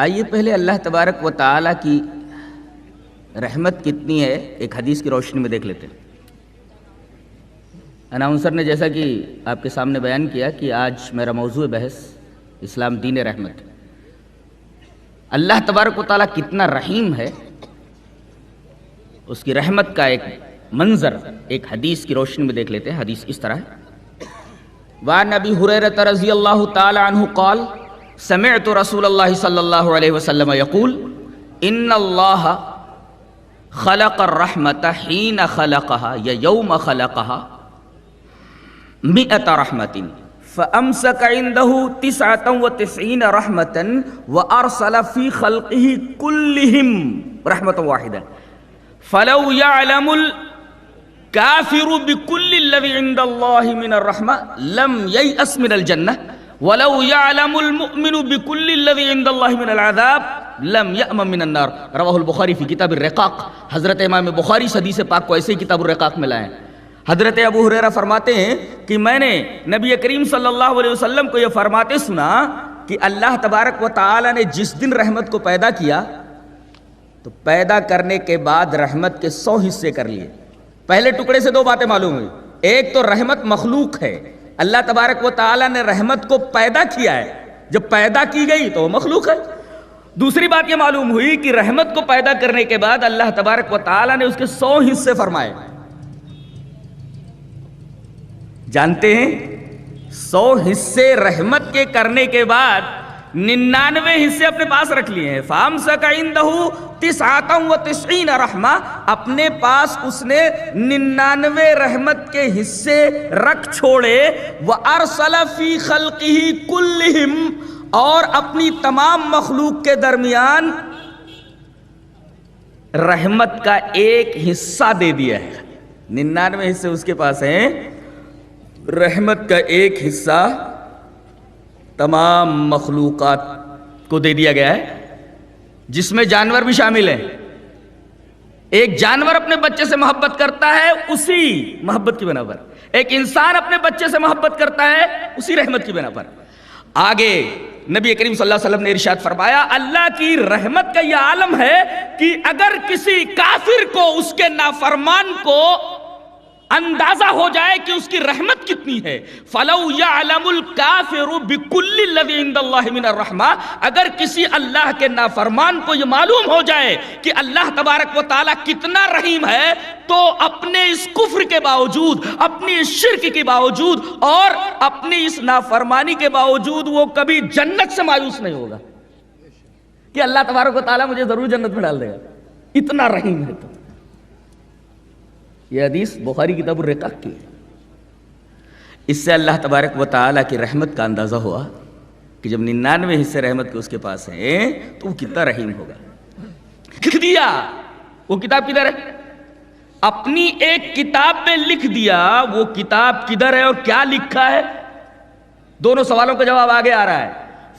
آئیے پہلے اللہ تبارک و تعالیٰ کی رحمت کتنی ہے ایک حدیث کی روشنی میں دیکھ لیتے ہیں۔ اناؤنسر نے جیسا کہ آپ کے سامنے بیان کیا کہ آج میرا موضوع بحث اسلام دین رحمت۔ اللہ تبارک و تعالیٰ کتنا رحیم ہے، اس کی رحمت کا ایک منظر ایک حدیث کی روشنی میں دیکھ لیتے ہیں۔ حدیث اس طرح ہے، وعن ابی ہریرہ رضی اللہ تعالی عنہ قال سمعت رسول اللہ صلی اللہ علیہ وسلم یقول ان اللہ خلق الرحمت حین خلقها یا یوم خلقها 100 رحمت فامسک عنده 99 رحمتا وارسل فی خلقه كلهم رحمة واحدة فلو يعلم الكافر بكل الذي عند الله من الرحمة لم ييأس من الجنة ولو يعلم المؤمن بكل الذي عند الله من العذاب لم يأمن من النار۔ رواہ البخاری فی کتاب الرقاق۔ حضرت امام بخاری حدیث پاک کو ایسے ہی کتاب الرقاق میں لائے ہیں۔ حضرت ابو ہریرہ فرماتے ہیں کہ میں نے نبی کریم صلی اللہ علیہ وسلم کو یہ فرماتے سنا کہ اللہ تبارک و تعالی نے جس دن رحمت کو پیدا کیا تو پیدا کرنے کے بعد رحمت کے 100 حصے کر لیے۔ پہلے ٹکڑے سے 2 باتیں معلوم ہوئی، ایک تو رحمت مخلوق ہے، اللہ تبارک و تعالی نے رحمت کو پیدا کیا ہے، جب پیدا کی گئی تو وہ مخلوق ہے۔ دوسری بات یہ معلوم ہوئی کہ رحمت کو پیدا کرنے کے بعد اللہ تبارک و تعالی نے اس کے 100 حصے فرمائے۔ جانتے ہیں 100 حصے رحمت کے کرنے کے بعد 99 حصے اپنے پاس رکھ لیے ہیں۔ فَأَمْسَكَ عِنْدَهُ 99 رحمہ، اپنے پاس اس نے 99 رحمت کے حصے رکھ چھوڑے۔ وَأَرْسَلَ فِي خَلْقِهِ كُلِّهِمْ، اور اپنی تمام مخلوق کے درمیان رحمت کا ایک حصہ دے دیا ہے۔ 99 حصے اس کے پاس ہیں، رحمت کا ایک حصہ تمام مخلوقات کو دے دیا گیا ہے، جس میں جانور بھی شامل ہیں۔ ایک جانور اپنے بچے سے محبت کرتا ہے اسی محبت کی بنا پر، ایک انسان اپنے بچے سے محبت کرتا ہے اسی رحمت کی بنا پر۔ آگے نبی کریم صلی اللہ علیہ وسلم نے ارشاد فرمایا، اللہ کی رحمت کا یہ عالم ہے کہ اگر کسی کافر کو، اس کے نافرمان کو اندازہ ہو جائے کہ اس کی رحمت کتنی ہے، فَلَوْ يَعْلَمُ الْكَافِرُ بِكُلِّ الَّذِي عِنْدَ اللَّهِ مِنَ الرَّحْمَةِ، اگر کسی اللہ کے نافرمان کو یہ معلوم ہو جائے کہ اللہ تبارک و تعالیٰ کتنا رحیم ہے، تو اپنے اس کفر کے باوجود، اپنی اس شرک کے باوجود اور اپنی اس نافرمانی کے باوجود وہ کبھی جنت سے مایوس نہیں ہوگا کہ اللہ تبارک و تعالیٰ مجھے ضرور جنت میں ڈال دے گا، اتنا رحیم ہے۔ تو یہ حدیث بخاری کتاب الرقاق کی ہے۔ اس سے اللہ تبارک و تعالیٰ کی رحمت کا اندازہ ہوا کہ جب 99 حصے رحمت کے اس کے پاس ہیں تو وہ کتنا رحیم ہوگا۔ لکھ دیا، وہ کتاب کدھر ہے؟ اپنی ایک کتاب میں لکھ دیا، وہ کتاب کدھر ہے اور کیا لکھا ہے؟ دونوں سوالوں کا جواب آگے آ رہا ہے۔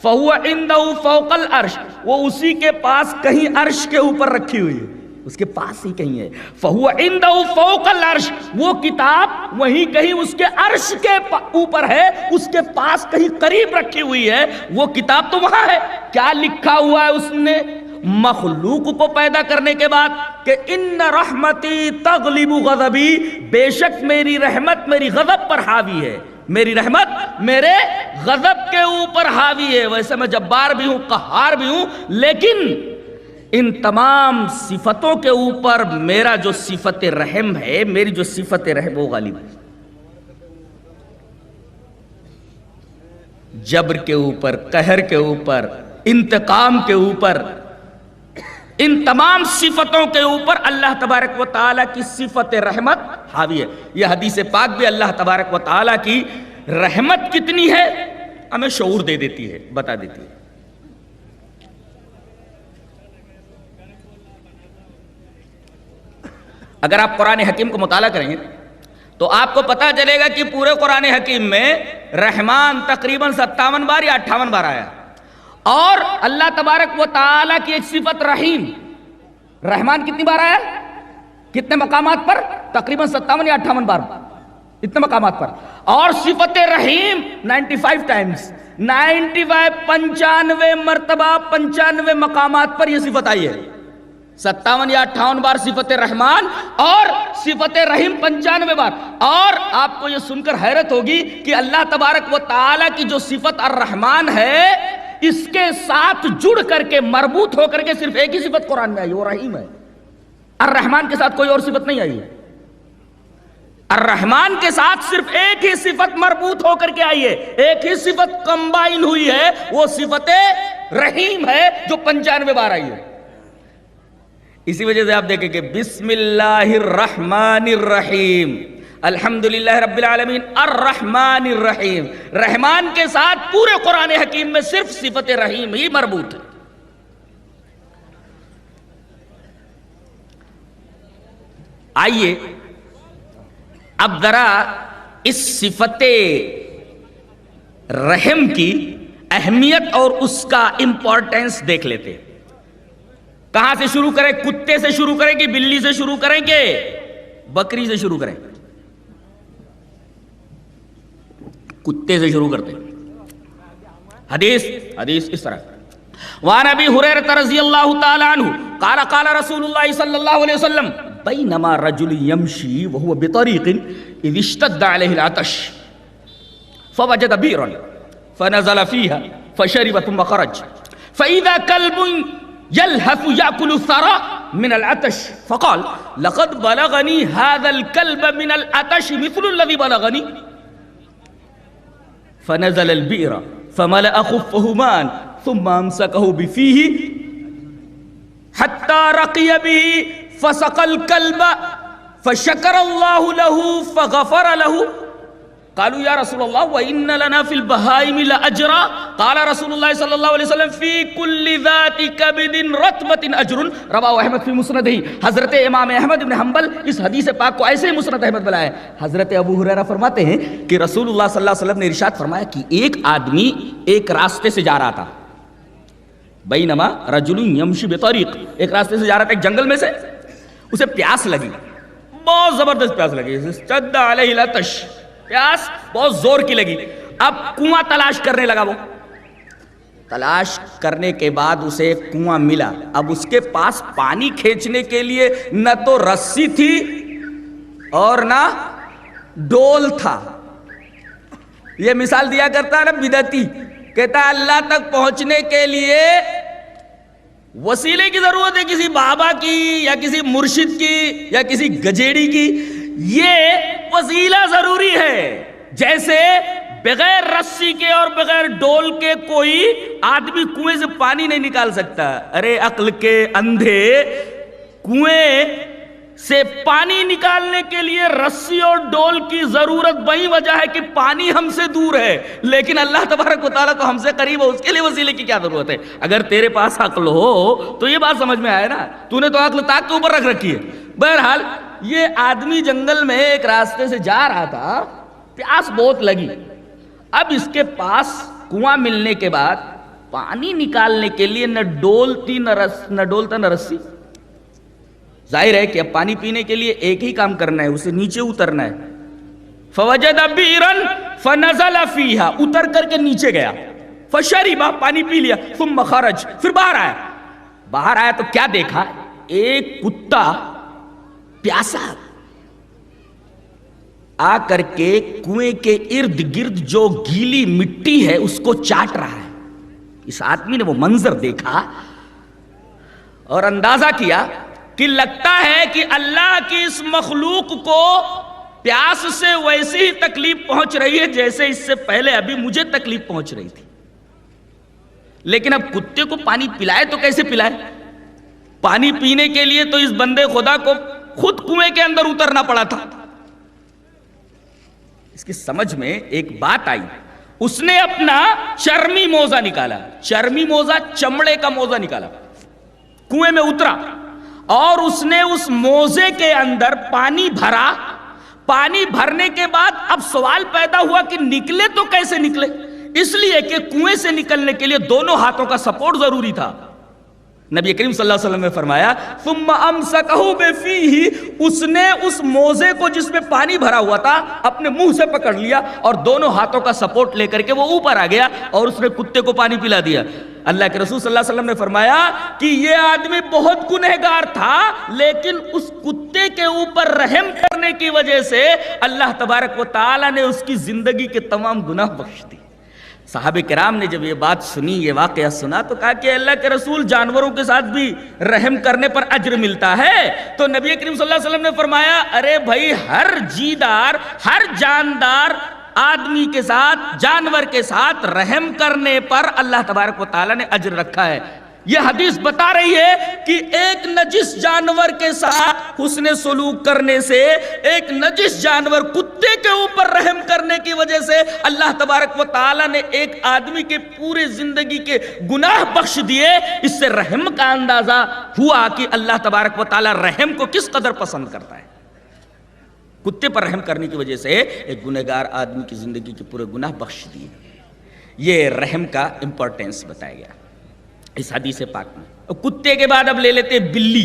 فَهُوَ عِنْدَهُ فَوْقَ الْعَرْشِ، وہ اسی کے پاس کہیں عرش کے اوپر رکھی ہوئی ہے، اس کے پاس ہی کہیں ہے۔ فَهُوَ عِنْدَهُ فَوْقَ الْعَرْشِ، وہ کتاب وہیں کہیں اس کے عرش کے اوپر ہے، اس کے پاس کہیں قریب رکھی ہوئی ہے، وہ کتاب تو وہاں ہے۔ کیا لکھا ہوا ہے اس نے مخلوق کو پیدا کرنے کے بعد کہ ان رحمتی تغلب غضبی، بے شک میری رحمت میری غضب پر حاوی ہے، میری رحمت میرے غضب کے اوپر حاوی ہے۔ ویسے میں جبار بھی ہوں، قہار بھی ہوں، لیکن ان تمام صفتوں کے اوپر میرا جو صفت رحم ہے، میری جو صفت رحم وہ غالب ہے۔ جبر کے اوپر، قہر کے اوپر، انتقام کے اوپر، ان تمام صفتوں کے اوپر اللہ تبارک و تعالیٰ کی صفت رحمت حاوی ہے۔ یہ حدیث پاک بھی اللہ تبارک و تعالیٰ کی رحمت کتنی ہے ہمیں شعور دے دیتی ہے، بتا دیتی ہے۔ اگر آپ قرآن حکیم کو مطالعہ کریں گے تو آپ کو پتہ چلے گا کہ پورے قرآن حکیم میں رحمان تقریباً 57 بار یا 58 بار آیا، اور اللہ تبارک و تعالیٰ کی ایک صفت رحیم، رحمان کتنی بار آیا؟ کتنے مقامات پر؟ تقریباً 57 یا 58 بار، اتنے مقامات پر۔ اور صفت رحیم 95 ٹائمز، 95 مرتبہ 95 مقامات پر یہ صفت آئی ہے. 57 یا 58 بار صفت رحمان اور صفت رحیم 95 بار. اور آپ کو یہ سن کر حیرت ہوگی کہ اللہ تبارک و تعالی کی جو صفت الرحمان ہے اس کے ساتھ جڑ کر کے مربوط ہو کر کے صرف ایک ہی صفت قرآن میں آئی، وہ رحیم ہے. الرحمان کے ساتھ کوئی اور صفت نہیں آئی ہے. الرحمان کے ساتھ صرف ایک ہی صفت مربوط ہو کر کے آئی ہے، ایک ہی صفت کمبائن ہوئی ہے، وہ صفت رحیم ہے جو 95 بار آئی ہے. اسی وجہ سے آپ دیکھیں کہ بسم اللہ الرحمن الرحیم، الحمدللہ رب العالمین الرحمن الرحیم. رحمان کے ساتھ پورے قرآن حکیم میں صرف صفت رحیم ہی مربوط ہے. آئیے اب ذرا اس صفت رحم کی اہمیت اور اس کا امپورٹنس دیکھ لیتے. کہاں سے شروع کریں؟ کتے سے شروع کریں کہ بلی سے شروع کریں کہ بکری سے شروع کریں؟ کتے سے شروع کرتے. حدیث اس طرح وعن ابی ہریرہ رضی اللہ تعالی عنہ قال قال رسول اللہ صلی اللہ علیہ وسلم بینما رجل یمشی وهو بطریق اذ اشتد علیہ العطش فوجد بیرا فنزل فيها فشرب ثم خرج فاذا كلب يلهث يأكل الثرى من العطش فقال لقد بلغني هذا الكلب من العطش مثل الذي بلغني فنزل البئر فملأ خفه ماء ثم امسكه بفيه حتى رقي به فسقى الكلب فشكر الله له فغفر له. قالوا يا رسول الله وإن لنا في البهائم لأجرا. قال رسول الله صلى الله عليه وسلم في كل ذات كبد رطبة أجر. رواه احمد في مسنده. حضرت امام احمد بن حنبل اس حدیث پاک کو ایسے ہی مسند احمد بلائے. حضرت ابو ہریرہ فرماتے ہیں کہ رسول اللہ صلی اللہ علیہ وسلم نے ارشاد فرمایا کہ ایک آدمی ایک راستے سے جا رہا تھا. بینما رجل یمشی بطریق، ایک راستے سے جا رہا تھا ایک جنگل میں سے. اسے پیاس لگی، بہت زبردست پیاس لگی، اشتد علیہ العطش، پیاس بہت زور کی لگی. اب کنواں تلاش کرنے لگا. وہ تلاش کرنے کے بعد اسے ایک کنواں ملا. اب اس کے پاس پانی کھینچنے کے لیے نہ تو رسی تھی اور نہ ڈول تھا. یہ مثال دیا کرتا ہے نا بدعتی، کہتا ہے اللہ تک پہنچنے کے لیے وسیلے کی ضرورت ہے، کسی بابا کی یا کسی مرشد کی یا کسی گجیڑی کی. یہ وسیلہ ضروری ہے. جیسے بغیر رسی کے اور بغیر ڈول کے کوئی آدمی کنویں سے پانی نہیں نکال سکتا. ارے عقل کے اندھے، کنویں سے پانی نکالنے کے لیے رسی اور ڈول کی ضرورت وہی وجہ ہے کہ پانی ہم سے دور ہے، لیکن اللہ تبارک و تعالیٰ تو ہم سے قریب ہے، اس کے لیے وسیلے کی کیا ضرورت ہے؟ اگر تیرے پاس عقل ہو تو یہ بات سمجھ میں آئے نا. تو نے تو عقل تاک کے اوپر رکھ رکھی ہے. بہرحال یہ آدمی جنگل میں ایک راستے سے جا رہا تھا، پیاس بہت لگی. اب اس کے پاس کنواں ملنے کے بعد پانی نکالنے کے لیے نہ ڈول تھی نہ ڈول تھا نہ رسی. ظاہر ہے کہ اب پانی پینے کے لیے ایک ہی کام کرنا ہے، اسے نیچے اترنا ہے. فوجد بیرا فنزل فیہا، اتر کر کے نیچے گیا. فشرب، پانی پی لیا. ثم خرج، پھر باہر آیا تو کیا دیکھا؟ ایک کتا پیاسا آ کر کے کنویں کے ارد گرد جو گیلی مٹی ہے اس کو چاٹ رہا ہے. اس آدمی نے وہ منظر دیکھا اور اندازہ کیا کہ لگتا ہے کہ اللہ کی اس مخلوق کو پیاس سے ویسی ہی تکلیف پہنچ رہی ہے جیسے اس سے پہلے ابھی مجھے تکلیف پہنچ رہی تھی. لیکن اب کتے کو پانی پلائے تو کیسے پلائے؟ پانی پینے کے لیے تو اس بندے خدا کو خود کنویں کے اندر اترنا پڑا تھا. اس کی سمجھ میں ایک بات آئی. اس نے اپنا چرمی موزہ نکالا، چرمی موزہ چمڑے کا موزہ نکالا، کنویں میں اترا اور اس نے اس موزے کے اندر پانی بھرا. پانی بھرنے کے بعد اب سوال پیدا ہوا کہ نکلے تو کیسے نکلے؟ اس لیے کہ کنویں سے نکلنے کے لیے دونوں ہاتھوں کا سپورٹ ضروری تھا. نبی کریم صلی اللہ علیہ وسلم نے فرمایا ثم امسکہ بفیہ، اس نے اس موزے کو جس میں پانی بھرا ہوا تھا اپنے منہ سے پکڑ لیا اور دونوں ہاتھوں کا سپورٹ لے کر کے وہ اوپر آ گیا اور اس نے کتے کو پانی پلا دیا۔ اللہ کے رسول صلی اللہ علیہ وسلم نے فرمایا کہ یہ آدمی بہت گنہگار تھا، لیکن اس کتے کے اوپر رحم کرنے کی وجہ سے اللہ تبارک و تعالی نے اس کی زندگی کے تمام گناہ بخش دیے۔ صحابہ کرام نے جب یہ بات سنی، یہ واقعہ سنا، تو کہا کہ اللہ کے رسول جانوروں کے ساتھ بھی رحم کرنے پر اجر ملتا ہے؟ تو نبی کریم صلی اللہ علیہ وسلم نے فرمایا ارے بھائی، ہر جیدار، ہر جاندار آدمی کے ساتھ، جانور کے ساتھ رحم کرنے پر اللہ تبارک و تعالیٰ نے اجر رکھا ہے۔ یہ حدیث بتا رہی ہے کہ ایک نجس جانور کے ساتھ حسن سلوک کرنے سے، ایک نجس جانور کتے کے اوپر رحم کرنے کی وجہ سے اللہ تبارک و تعالیٰ نے ایک آدمی کے پورے زندگی کے گناہ بخش دیے۔ اس سے رحم کا اندازہ ہوا کہ اللہ تبارک و تعالیٰ رحم کو کس قدر پسند کرتا ہے۔ کتے پر رحم کرنے کی وجہ سے ایک گنہگار آدمی کی زندگی کے پورے گناہ بخش دیے۔ یہ رحم کا امپورٹنس بتایا گیا اس حدیث پاک میں۔ کتے کے بعد اب لے لیتے بلی۔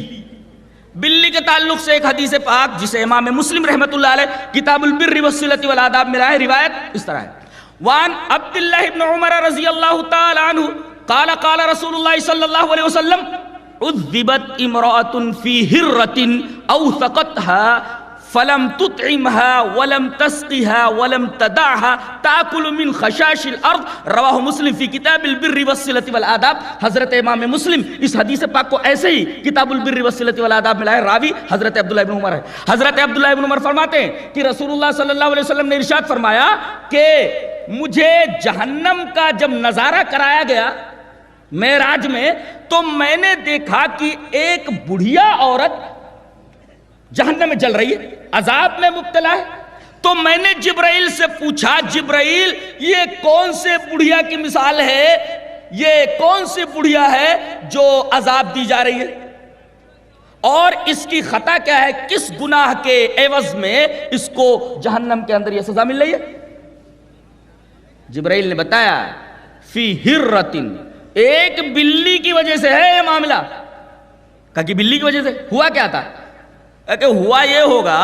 بلی کے تعلق سے ایک حدیث پاک جسے امام مسلم رحمۃ اللہ علیہ کتاب البر والصلۃ والآداب میں لائے، روایت اس طرح ہے، وان عبد اللہ بن عمر رضی اللہ تعالی عنہ قال قال رسول اللہ صلی اللہ علیہ وسلم عذبت امرأة فی ہرة اوثقتها فلم تطعمها ولم تسقها ولم تدعها تاكل من خشاش الارض، رواہ مسلم فی کتاب البر والصلۃ والآداب۔ حضرت امام مسلم اس حدیث پاک کو ایسے ہی کتاب البر والصلۃ والآداب میں لائے، راوی حضرت عبداللہ بن عمر ہے۔ حضرت عبداللہ بن عمر فرماتے ہیں کہ رسول اللہ صلی اللہ علیہ وسلم نے ارشاد فرمایا کہ مجھے جہنم کا جب نظارہ کرایا گیا معراج میں، تو میں نے دیکھا کہ ایک بڑھیا عورت جہنم میں جل رہی ہے، عذاب میں مبتلا ہے۔ تو میں نے جبرائیل سے پوچھا، جبرائیل یہ کون سے بڑھیا کی مثال ہے، یہ کون سی بڑھیا ہے جو عذاب دی جا رہی ہے، اور اس کی خطا کیا ہے، کس گناہ کے عوض میں اس کو جہنم کے اندر یہ سزا مل رہی ہے؟ جبرائیل نے بتایا فی ہرۃ، ایک بلی کی وجہ سے ہے یہ معاملہ۔ کہا کہ بلی کی وجہ سے ہوا کیا تھا؟ کہ ہوا یہ ہوگا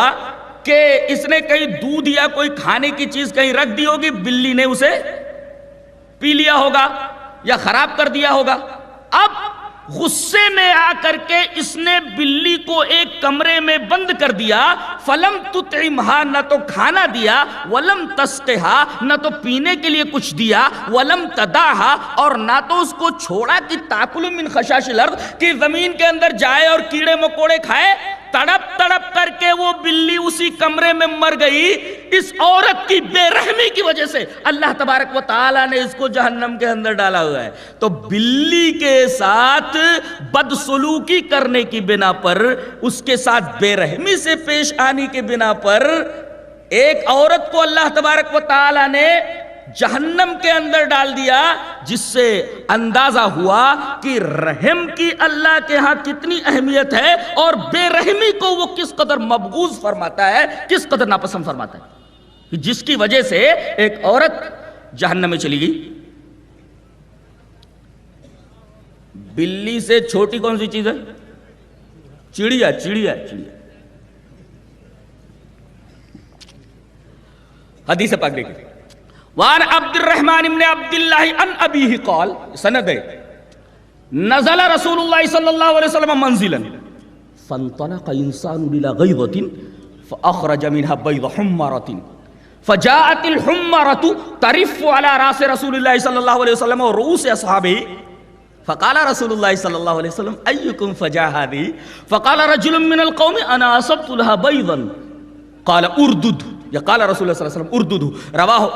کہ اس نے کہیں دودھ یا کوئی کھانے کی چیز کہیں رکھ دی ہوگی، بلی نے اسے پی لیا ہوگا یا خراب کر دیا ہوگا۔ اب غصے میں آ کر کے اس نے بلی کو ایک کمرے میں بند کر دیا، فلم تطعمها، نہ تو کھانا دیا، ولم تسقها، نہ تو پینے کے لیے کچھ دیا، ولم تدعها، اور نہ تو اس کو چھوڑا کہ تاکل من خشاش الارض، کہ زمین کے اندر جائے اور کیڑے مکوڑے کھائے۔ تڑپ تڑپ کر کے وہ بلی اسی کمرے میں مر گئی۔ اس عورت کی بے رحمی کی وجہ سے اللہ تبارک و تعالیٰ نے اس کو جہنم کے اندر ڈالا ہوا ہے۔ تو بلی کے ساتھ بدسلوکی کرنے کی بنا پر، اس کے ساتھ بے رحمی سے پیش آنے کی بنا پر ایک عورت کو اللہ تبارک و تعالیٰ نے جہنم کے اندر ڈال دیا، جس سے اندازہ ہوا کہ رحم کی اللہ کے ہاں کتنی اہمیت ہے اور بے رحمی کو وہ کس قدر مبغوض فرماتا ہے، کس قدر ناپسند فرماتا ہے، جس کی وجہ سے ایک عورت جہنم میں چلی گئی۔ بلی سے چھوٹی کون سی چیز ہے؟ چڑیا، چڑیا، چڑیا۔ حدیث پاک دیکھیں، وعن عبد الرحمن بن عبد الله عن ابيه قال، سند ہے، نزل رسول الله صلی اللہ علیہ وسلم منزلا فانطلق انسان الى غيضة فاخرج منها بيض حمرة فجاءت الحمرة ترف على راس رسول الله صلی اللہ علیہ وسلم ورؤوس اصحابه فقال رسول الله صلی اللہ علیہ وسلم ايكم فجاء هذه فقال رجل من القوم انا اصبت لها بيضا قال اردد، یا قال رسول اللہ صلی اللہ علیہ وسلم اردد، رواہ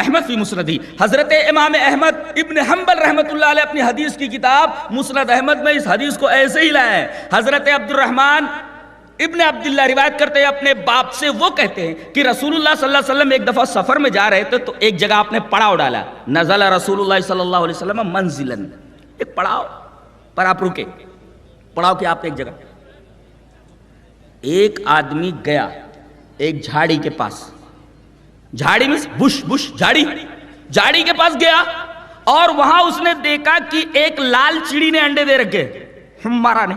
احمد فی مسندی۔ حضرت امام احمد ابن حنبل رحمۃ اللہ علیہ اپنی حدیث کی کتاب مسند احمد میں اس حدیث کو ایسے ہی لائے ہیں۔ حضرت عبد الرحمن ابن عبداللہ روایت کرتے ہیں اپنے باپ سے، وہ کہتے ہیں کہ رسول اللہ صلی اللہ علیہ وسلم ایک دفعہ سفر میں جا رہے تھے تو ایک جگہ آپ نے پڑاؤ ڈالا، نزل رسول اللہ صلی اللہ علیہ وسلم منزلا، ایک پڑاؤ پر آپ رکے، پڑاؤ کہ آپ نے ایک جگہ، ایک آدمی گیا ایک جھاڑی کے پاس، جھاڑی میں بش جھاڑی کے پاس گیا، اور وہاں اس نے دیکھا کہ ایک لال چڑی نے انڈے دے رکھے، حمارہ نے،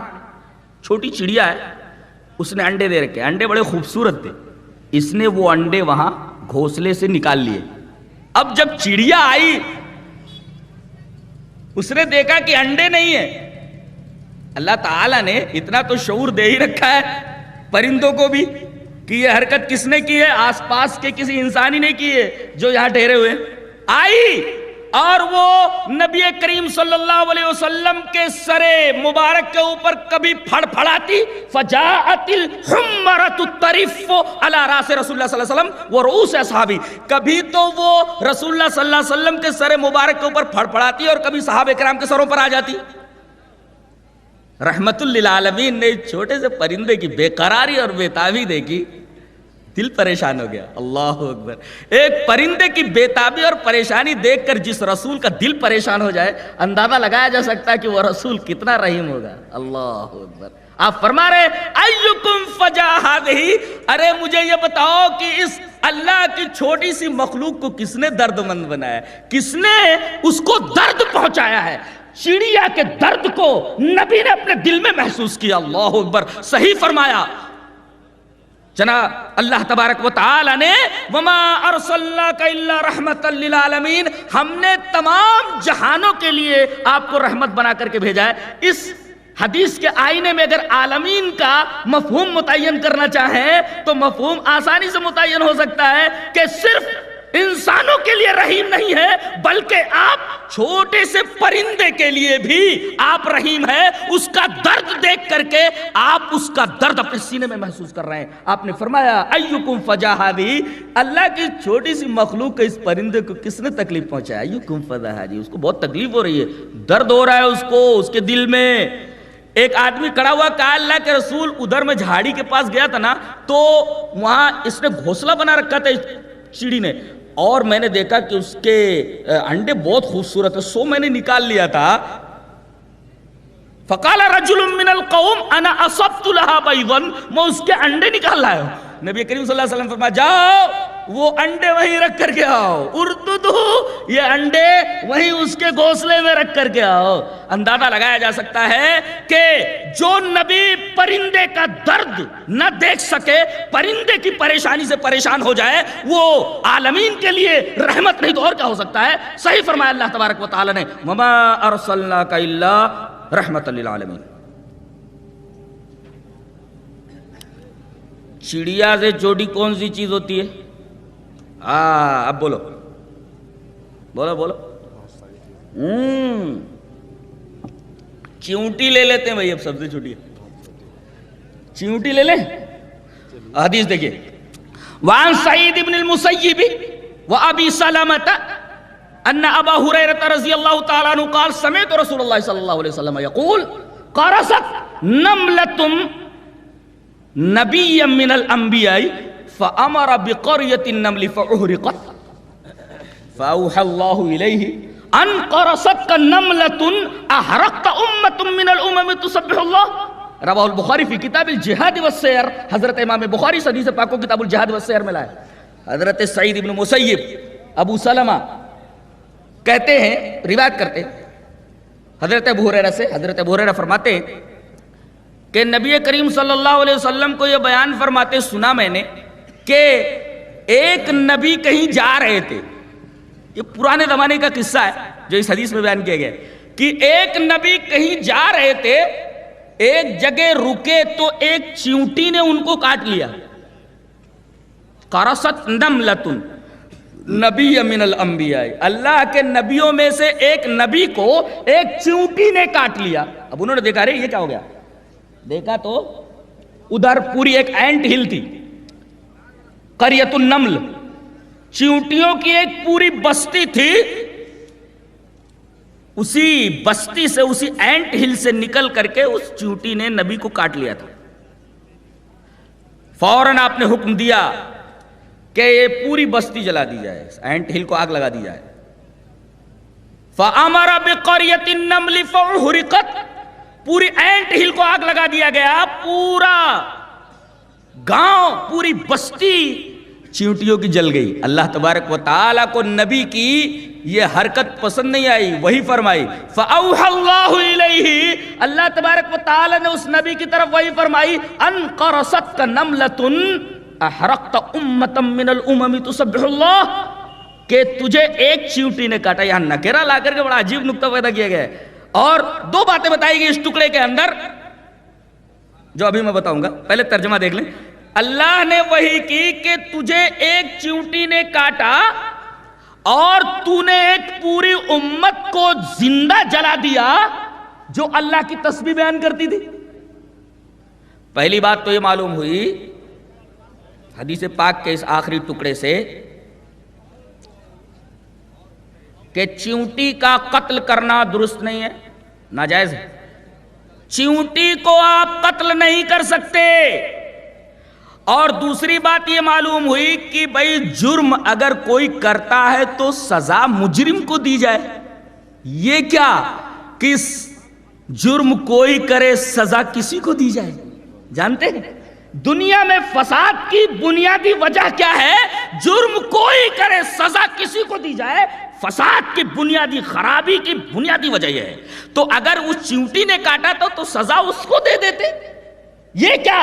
چھوٹی چڑیا ہے، اس نے انڈے دے رکھے، انڈے بڑے خوبصورت تھے، اس نے وہ انڈے وہاں گھونسلے سے نکال لیے۔ اب جب چڑیا آئی اس نے دیکھا کہ انڈے نہیں ہیں۔ اللہ تعالیٰ نے اتنا تو شعور دے ہی رکھا ہے پرندوں کو بھی کہ یہ حرکت کس نے کی ہے، آس پاس کے کسی انسانی نے کی ہے جو یہاں ٹھہرے ہوئے۔ آئی اور وہ نبی کریم صلی اللہ علیہ وسلم کے سر مبارک کے اوپر کبھی پھڑ پھڑاتی، فجاءت الحمرۃ الطرف علی راس رسول اللہ صلی اللہ علیہ وسلم ورؤوس اصحابہ، کبھی تو وہ رسول اللہ صلی اللہ علیہ وسلم کے سر مبارک کے اوپر پھڑ پھڑاتی اور کبھی صحابہ کرام کے سروں پر آ جاتی۔ رحمت للعالمین نے چھوٹے سے پرندے کی بے قراری اور بے تابی دیکھی، دل پریشان ہو گیا۔ اللہ اکبر، ایک پرندے کی بے تابی اور پریشانی دیکھ کر جس رسول کا دل پریشان ہو جائے، اندازہ لگایا جا سکتا ہے کہ وہ رسول کتنا رحیم ہوگا۔ اللہ اکبر، آپ فرما رہے ایکم فجا ہذہ، ارے مجھے یہ بتاؤ کہ اس اللہ کی چھوٹی سی مخلوق کو کس نے درد مند بنایا ہے، کس نے اس کو درد پہنچایا ہے؟ چڑیا کے درد کو نبی نے اپنے دل میں محسوس کیا۔ اللہ اکبر، صحیح فرمایا جناب اللہ تبارک و تعالی نے، وما ارسلناک الا رحمتا للعالمین، ہم نے تمام جہانوں کے لیے آپ کو رحمت بنا کر کے بھیجا ہے۔ اس حدیث کے آئینے میں اگر عالمین کا مفہوم متعین کرنا چاہیں تو مفہوم آسانی سے متعین ہو سکتا ہے کہ صرف انسانوں کے لیے رحیم نہیں ہے بلکہ آپ چھوٹے سے پرندے کے لیے بھی آپ رحیم ہے۔ اس کا درد دیکھ کر کے آپ اس کا درد اپنے سینے میں محسوس کر رہے ہیں۔ آپ نے فرمایا ایکم فجا ہذہ، اللہ کی چھوٹی سی مخلوق کے اس پرندے کو کس نے تکلیف پہنچایا؟ ایکم فجا ہذہ، اس کو بہت تکلیف ہو رہی ہے، درد ہو رہا ہے اس کو، اس کے دل میں۔ ایک آدمی کھڑا ہوا، کہا اللہ کے رسول ادھر میں جھاڑی کے پاس گیا تھا نا، تو وہاں اس نے گھونسلہ بنا رکھا تھا چڑی نے، اور میں نے دیکھا کہ اس کے انڈے بہت خوبصورت ہے، سو میں نے نکال لیا تھا۔ فقال رجل من القوم انا اصبت لها بيضا، میں اس کے انڈے نکال لایا ہوں۔ نبی کریم صلی اللہ علیہ وسلم فرمایا جاؤ وہ انڈے وہیں رکھ کر کے آؤ، ارددو، یہ انڈے وہیں اس کے گھونسلے میں رکھ کر کے آؤ۔ اندازہ لگایا جا سکتا ہے کہ جو نبی پرندے کا درد نہ دیکھ سکے، پرندے کی پریشانی سے پریشان ہو جائے، وہ عالمین کے لیے رحمت نہیں تو اور کیا ہو سکتا ہے؟ صحیح فرمایا اللہ تبارک و تعالی نے، وما ارسلناک الا رحمتا للعالمین۔ چڑیا سے چھوٹی کون سی چیز ہوتی ہے؟ اب بولو بولو بولو۔ چیونٹی لے لیتے ہیں بھائی، اب سب سے چھوٹی ہے چیونٹی، لے لیں۔ حدیث دیکھیے، وعن سعید بن المسیب وابی سلمۃ ان ابا ہریرہ رضی اللہ تعالی عنہ قال سمعت رسول اللہ صلی اللہ علیہ وسلم یقول قرصت نملۃ نبی من الانبیاء فامر بقریۃ النمل فاحرقت فاوحى اللہ الیہ ان قرصتک نملۃ احرقت امۃ من الامم تسبح اللہ۔ رواہ البخاری فی کتاب الجہاد والسیر، حضرت امام بخاری حدیث پاک کو کتاب الجہاد والسیر میں لائے۔ حضرت سعید بن مسیب ابو سلمہ کہتے ہیں، روایت کرتے ہیں حضرت ابو ہریرہ سے، حضرت ابو ہریرہ فرماتے ہیں کہ نبی کریم صلی اللہ علیہ وسلم کو یہ بیان فرماتے سنا میں نے کہ ایک نبی کہیں جا رہے تھے، یہ پرانے زمانے کا قصہ ہے جو اس حدیث میں بیان کیا گیا ہے کہ ایک نبی کہیں جا رہے تھے، ایک جگہ رکے تو ایک چیونٹی نے ان کو کاٹ لیا۔ قرصت نملۃ نبی من الانبیاء، اللہ کے نبیوں میں سے ایک نبی کو ایک چیونٹی نے کاٹ لیا۔ اب انہوں نے دیکھا رہے یہ کیا ہو گیا، دیکھا تو ادھر پوری ایک اینٹ ہل تھی، قریۃ النمل، چیونٹیوں کی ایک پوری بستی تھی، اسی بستی سے، اسی اینٹ ہل سے نکل کر کے اس چیونٹی نے نبی کو کاٹ لیا تھا۔ فوراً آپ نے حکم دیا کہ یہ پوری بستی جلا دی جائے، اینٹ ہل کو آگ لگا دی جائے۔ فَأَمَرَ بِقَرْيَةِ النَّمْلِ فَأُحْرِقَتْ، پوری اینٹ ہل کو آگ لگا دیا گیا، پورا گاؤں، پوری بستی چیونٹیوں کی جل گئی۔ اللہ تبارک و تعالیٰ کو نبی کی یہ حرکت پسند نہیں آئی، وہی فرمائی فَأَوْحَى اللَّهُ إِلَيْهِ، اللہ تبارک و تعالی نے اس نبی کی طرف وہی فرمائی أَنْ قَرَصَتْكَ نَمْلَةٌ أَحْرَقْتَ أُمَّةً مِّنَ الْأُمَمِ تُسَبِّحُ اللَّهَ، کہ تجھے ایک چیونٹی نے کاٹا۔ یہاں نکرہ لا کر کے بڑا عجیب نکتہ پیدا کیا گیا ہے، اور دو باتیں بتائی گئی اس ٹکڑے کے اندر جو ابھی میں بتاؤں گا۔ پہلے ترجمہ دیکھ لیں۔ اللہ نے وحی کی کہ تجھے ایک چیونٹی نے کاٹا اور تو نے ایک پوری امت کو زندہ جلا دیا جو اللہ کی تسبیح بیان کرتی تھی۔ پہلی بات تو یہ معلوم ہوئی حدیث پاک کے اس آخری ٹکڑے سے کہ چیونٹی کا قتل کرنا درست نہیں ہے، ناجائز ہے۔ چیونٹی کو آپ قتل نہیں کر سکتے۔ اور دوسری بات یہ معلوم ہوئی کہ بھئی جرم اگر کوئی کرتا ہے تو سزا مجرم کو دی جائے۔ یہ کیا کس جرم کوئی کرے سزا کسی کو دی جائے؟ جانتے ہیں دنیا میں فساد کی بنیادی وجہ کیا ہے؟ جرم کوئی کرے سزا کسی کو دی جائے، فساد کی بنیادی خرابی کی بنیادی وجہ یہ ہے۔ تو اگر اس چیونٹی نے کاٹا تو سزا اس کو دے دیتے۔ یہ کیا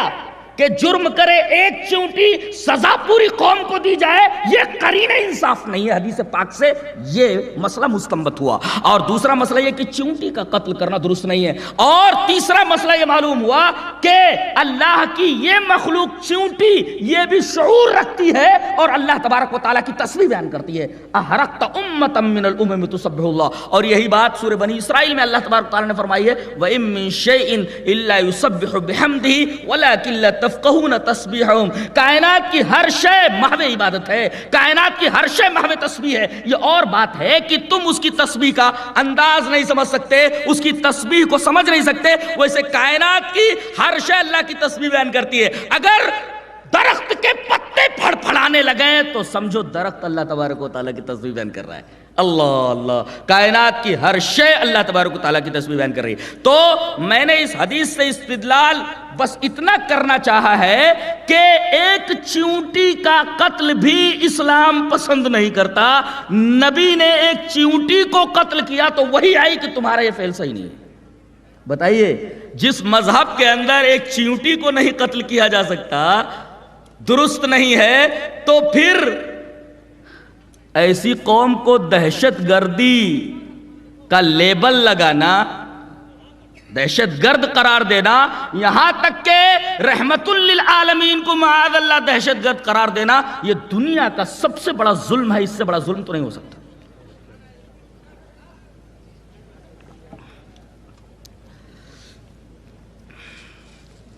کہ جرم کرے ایک چیونٹی سزا پوری قوم کو دی جائے، یہ قرین انصاف نہیں ہے۔ حدیث پاک سے یہ مسئلہ مستنبط ہوا۔ اور دوسرا مسئلہ یہ کہ چیونٹی کا قتل کرنا درست نہیں ہے۔ اور تیسرا مسئلہ یہ معلوم ہوا کہ اللہ کی یہ مخلوق چیونٹی یہ بھی شعور رکھتی ہے اور اللہ تبارک و تعالیٰ کی تسبیح بیان کرتی ہے۔ احرقت امۃ من الامم تسبح اللہ، اور یہی بات سورہ بنی اسرائیل میں اللہ تبارک و تعالیٰ نے فرمائی ہے وَإِن مِّن شَيْءٍ إِلَّا يُسَبِّحُ بِحَمْدِهِ وَلَكِن لَّا تَفْقَهُونَ تَسْبِيحَهُمْ، کائنات کی ہر شے محو عبادت ہے، کائنات کی ہر شے محو تسبیح ہے۔ یہ اور بات ہے کہ تم اس کی تسبیح کا انداز نہیں سمجھ سکتے، اس کی تسبیح کو سمجھ نہیں سکتے، ویسے کائنات کی ہر شے اللہ کی تسبیح بیان کرتی ہے۔ اگر درخت کے پتے پھڑ پھڑانے لگے تو سمجھو درخت اللہ تبارک و تعالیٰ کی تسبیح بیان کر رہا ہے۔ اللہ اللہ، کائنات کی ہر شے اللہ تبارک و تعالیٰ کی تسبیح بیان کر رہی ہے۔ تو میں نے اس حدیث سے استدلال بس اتنا کرنا چاہا ہے کہ ایک چیونٹی کا قتل بھی اسلام پسند نہیں کرتا۔ نبی نے ایک چیونٹی کو قتل کیا تو وہی آئی کہ تمہارا یہ فعل صحیح نہیں ہے۔ بتائیے جس مذہب کے اندر ایک چیونٹی کو نہیں قتل کیا جا سکتا، درست نہیں ہے، تو پھر ایسی قوم کو دہشت گردی کا لیبل لگانا، دہشت گرد قرار دینا، یہاں تک کہ رحمت للعالمین کو معاذ اللہ دہشت گرد قرار دینا، یہ دنیا کا سب سے بڑا ظلم ہے۔ اس سے بڑا ظلم تو نہیں ہو سکتا۔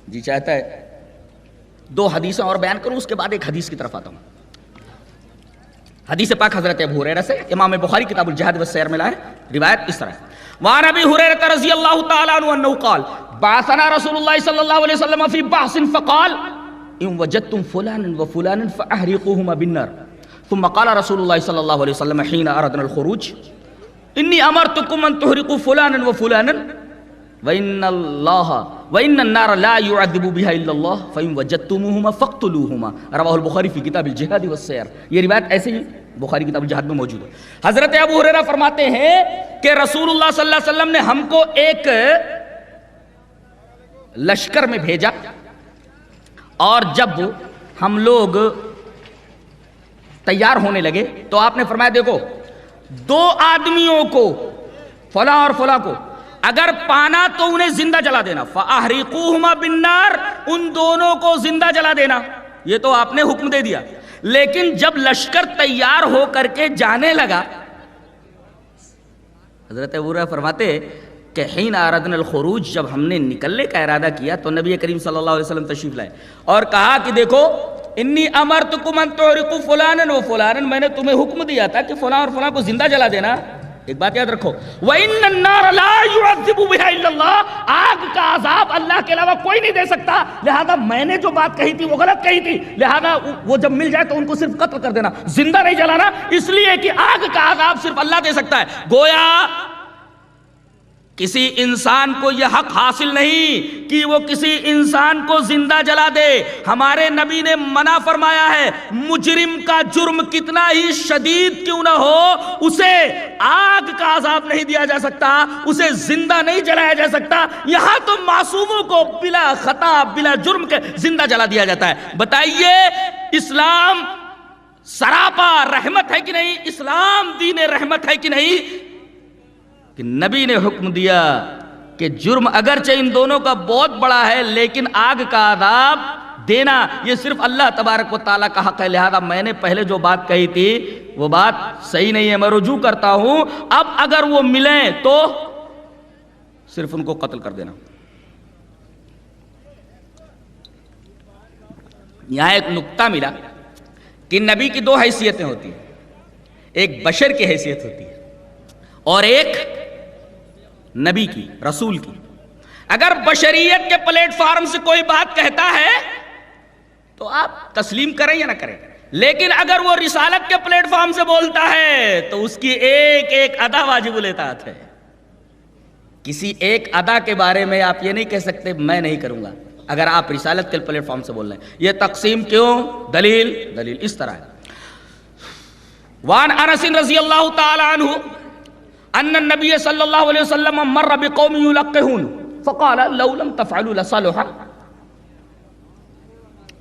جی چاہتا ہے دو حدیثیں اور بیان کروں، اس کے بعد ایک حدیث کی طرف آتا ہوں۔ حدیث پاک حضرت ابو ہریرہ سے امام بخاری کتاب الجہاد والسیر میں لائے، روایت اس طرح ہے وعن ابی ہریرہ رضی اللہ تعالی عنہ انہ قال بعثنا رسول اللہ صلی اللہ علیہ وسلم فی بعث فقال ان وجدتم فلانا وفلانا فاحرقوهما بالنار ثم قال رسول اللہ صلی اللہ علیہ وسلم حين اردنا الخروج انی امرتکم ان تحرقوا فلانا وفلانا وَإِنَّ النَّارَ لَا يُعَذِّبُ بِهَا إِلَّا اللَّهُ فَإِن وَجَدتُّمُوهُمَا فَاقْتُلُوهُمَا رواہ البخاری فی کتاب الجہاد والسیر۔ یہ روایت ایسے ہی بخاری کتاب الجہاد میں موجود ہے۔ حضرت ابو ہریرہ فرماتے ہیں کہ رسول اللہ صلی اللہ علیہ وسلم نے ہم کو ایک لشکر میں بھیجا، اور جب ہم لوگ تیار ہونے لگے تو آپ نے فرمایا دیکھو دو آدمیوں کو، فلاں اور فلاں کو، اگر پانا تو انہیں زندہ جلا دینا، فَأَحْرِقُوهُمَا بِالنَّارِ، ان دونوں کو زندہ جلا دینا۔ یہ تو آپ نے حکم دے دیا، لیکن جب لشکر تیار ہو کر کے جانے لگا، حضرت ابو ہریرہ فرماتے کہ حین اردنا الخروج، جب ہم نے نکلنے کا ارادہ کیا تو نبی کریم صلی اللہ علیہ وسلم تشریف لائے اور کہا کہ دیکھو انی امرتکم ان تحرقوا فلانا وفلانا، میں نے تمہیں حکم دیا تھا کہ فلاں اور فلاں کو زندہ جلا دینا۔ ایک بات یاد رکھو وَإِنَّ النَّارَ لَا يُعَذِّبُ بِهَا إِلَّا اللَّهُ، آگ کا عذاب اللہ کے علاوہ کوئی نہیں دے سکتا، لہذا میں نے جو بات کہی تھی وہ غلط کہی تھی، لہذا وہ جب مل جائے تو ان کو صرف قتل کر دینا، زندہ نہیں جلانا، اس لیے کہ آگ کا عذاب صرف اللہ دے سکتا ہے۔ گویا کسی انسان کو یہ حق حاصل نہیں کہ وہ کسی انسان کو زندہ جلا دے. ہمارے نبی نے منع فرمایا ہے، مجرم کا جرم کتنا ہی شدید کیوں نہ ہو اسے آگ کا عذاب نہیں دیا جا سکتا، اسے زندہ نہیں جلایا جا سکتا. یہاں تو معصوموں کو بلا خطا بلا جرم کے زندہ جلا دیا جاتا ہے. بتائیے اسلام سراپا رحمت ہے کہ نہیں؟ اسلام دین رحمت ہے کہ نہیں؟ کہ نبی نے حکم دیا کہ جرم اگرچہ ان دونوں کا بہت بڑا ہے لیکن آگ کا عذاب دینا یہ صرف اللہ تبارک و تعالیٰ کا حق ہے. لہذا میں نے پہلے جو بات کہی تھی وہ بات صحیح نہیں ہے، میں رجوع کرتا ہوں. اب اگر وہ ملیں تو صرف ان کو قتل کر دینا. یہاں ایک نقطہ ملا کہ نبی کی دو حیثیتیں ہوتی ہیں، ایک بشر کی حیثیت ہوتی ہے اور ایک نبی کی، رسول کی. اگر بشریت کے پلیٹ فارم سے کوئی بات کہتا ہے تو آپ تسلیم کریں یا نہ کریں، لیکن اگر وہ رسالت کے پلیٹ فارم سے بولتا ہے تو اس کی ایک ایک ادا واجب الاطاعت ہے. کسی ایک ادا کے بارے میں آپ یہ نہیں کہہ سکتے میں نہیں کروں گا اگر آپ رسالت کے پلیٹ فارم سے بول رہے ہیں. یہ تقسیم کیوں؟ دلیل اس طرح ہے. وان انس رضی اللہ تعالی عنہ ان النبي صلی اللہ علیہ وسلم مر بقوم يلقحون فقال لو لم تفعلوا لصلح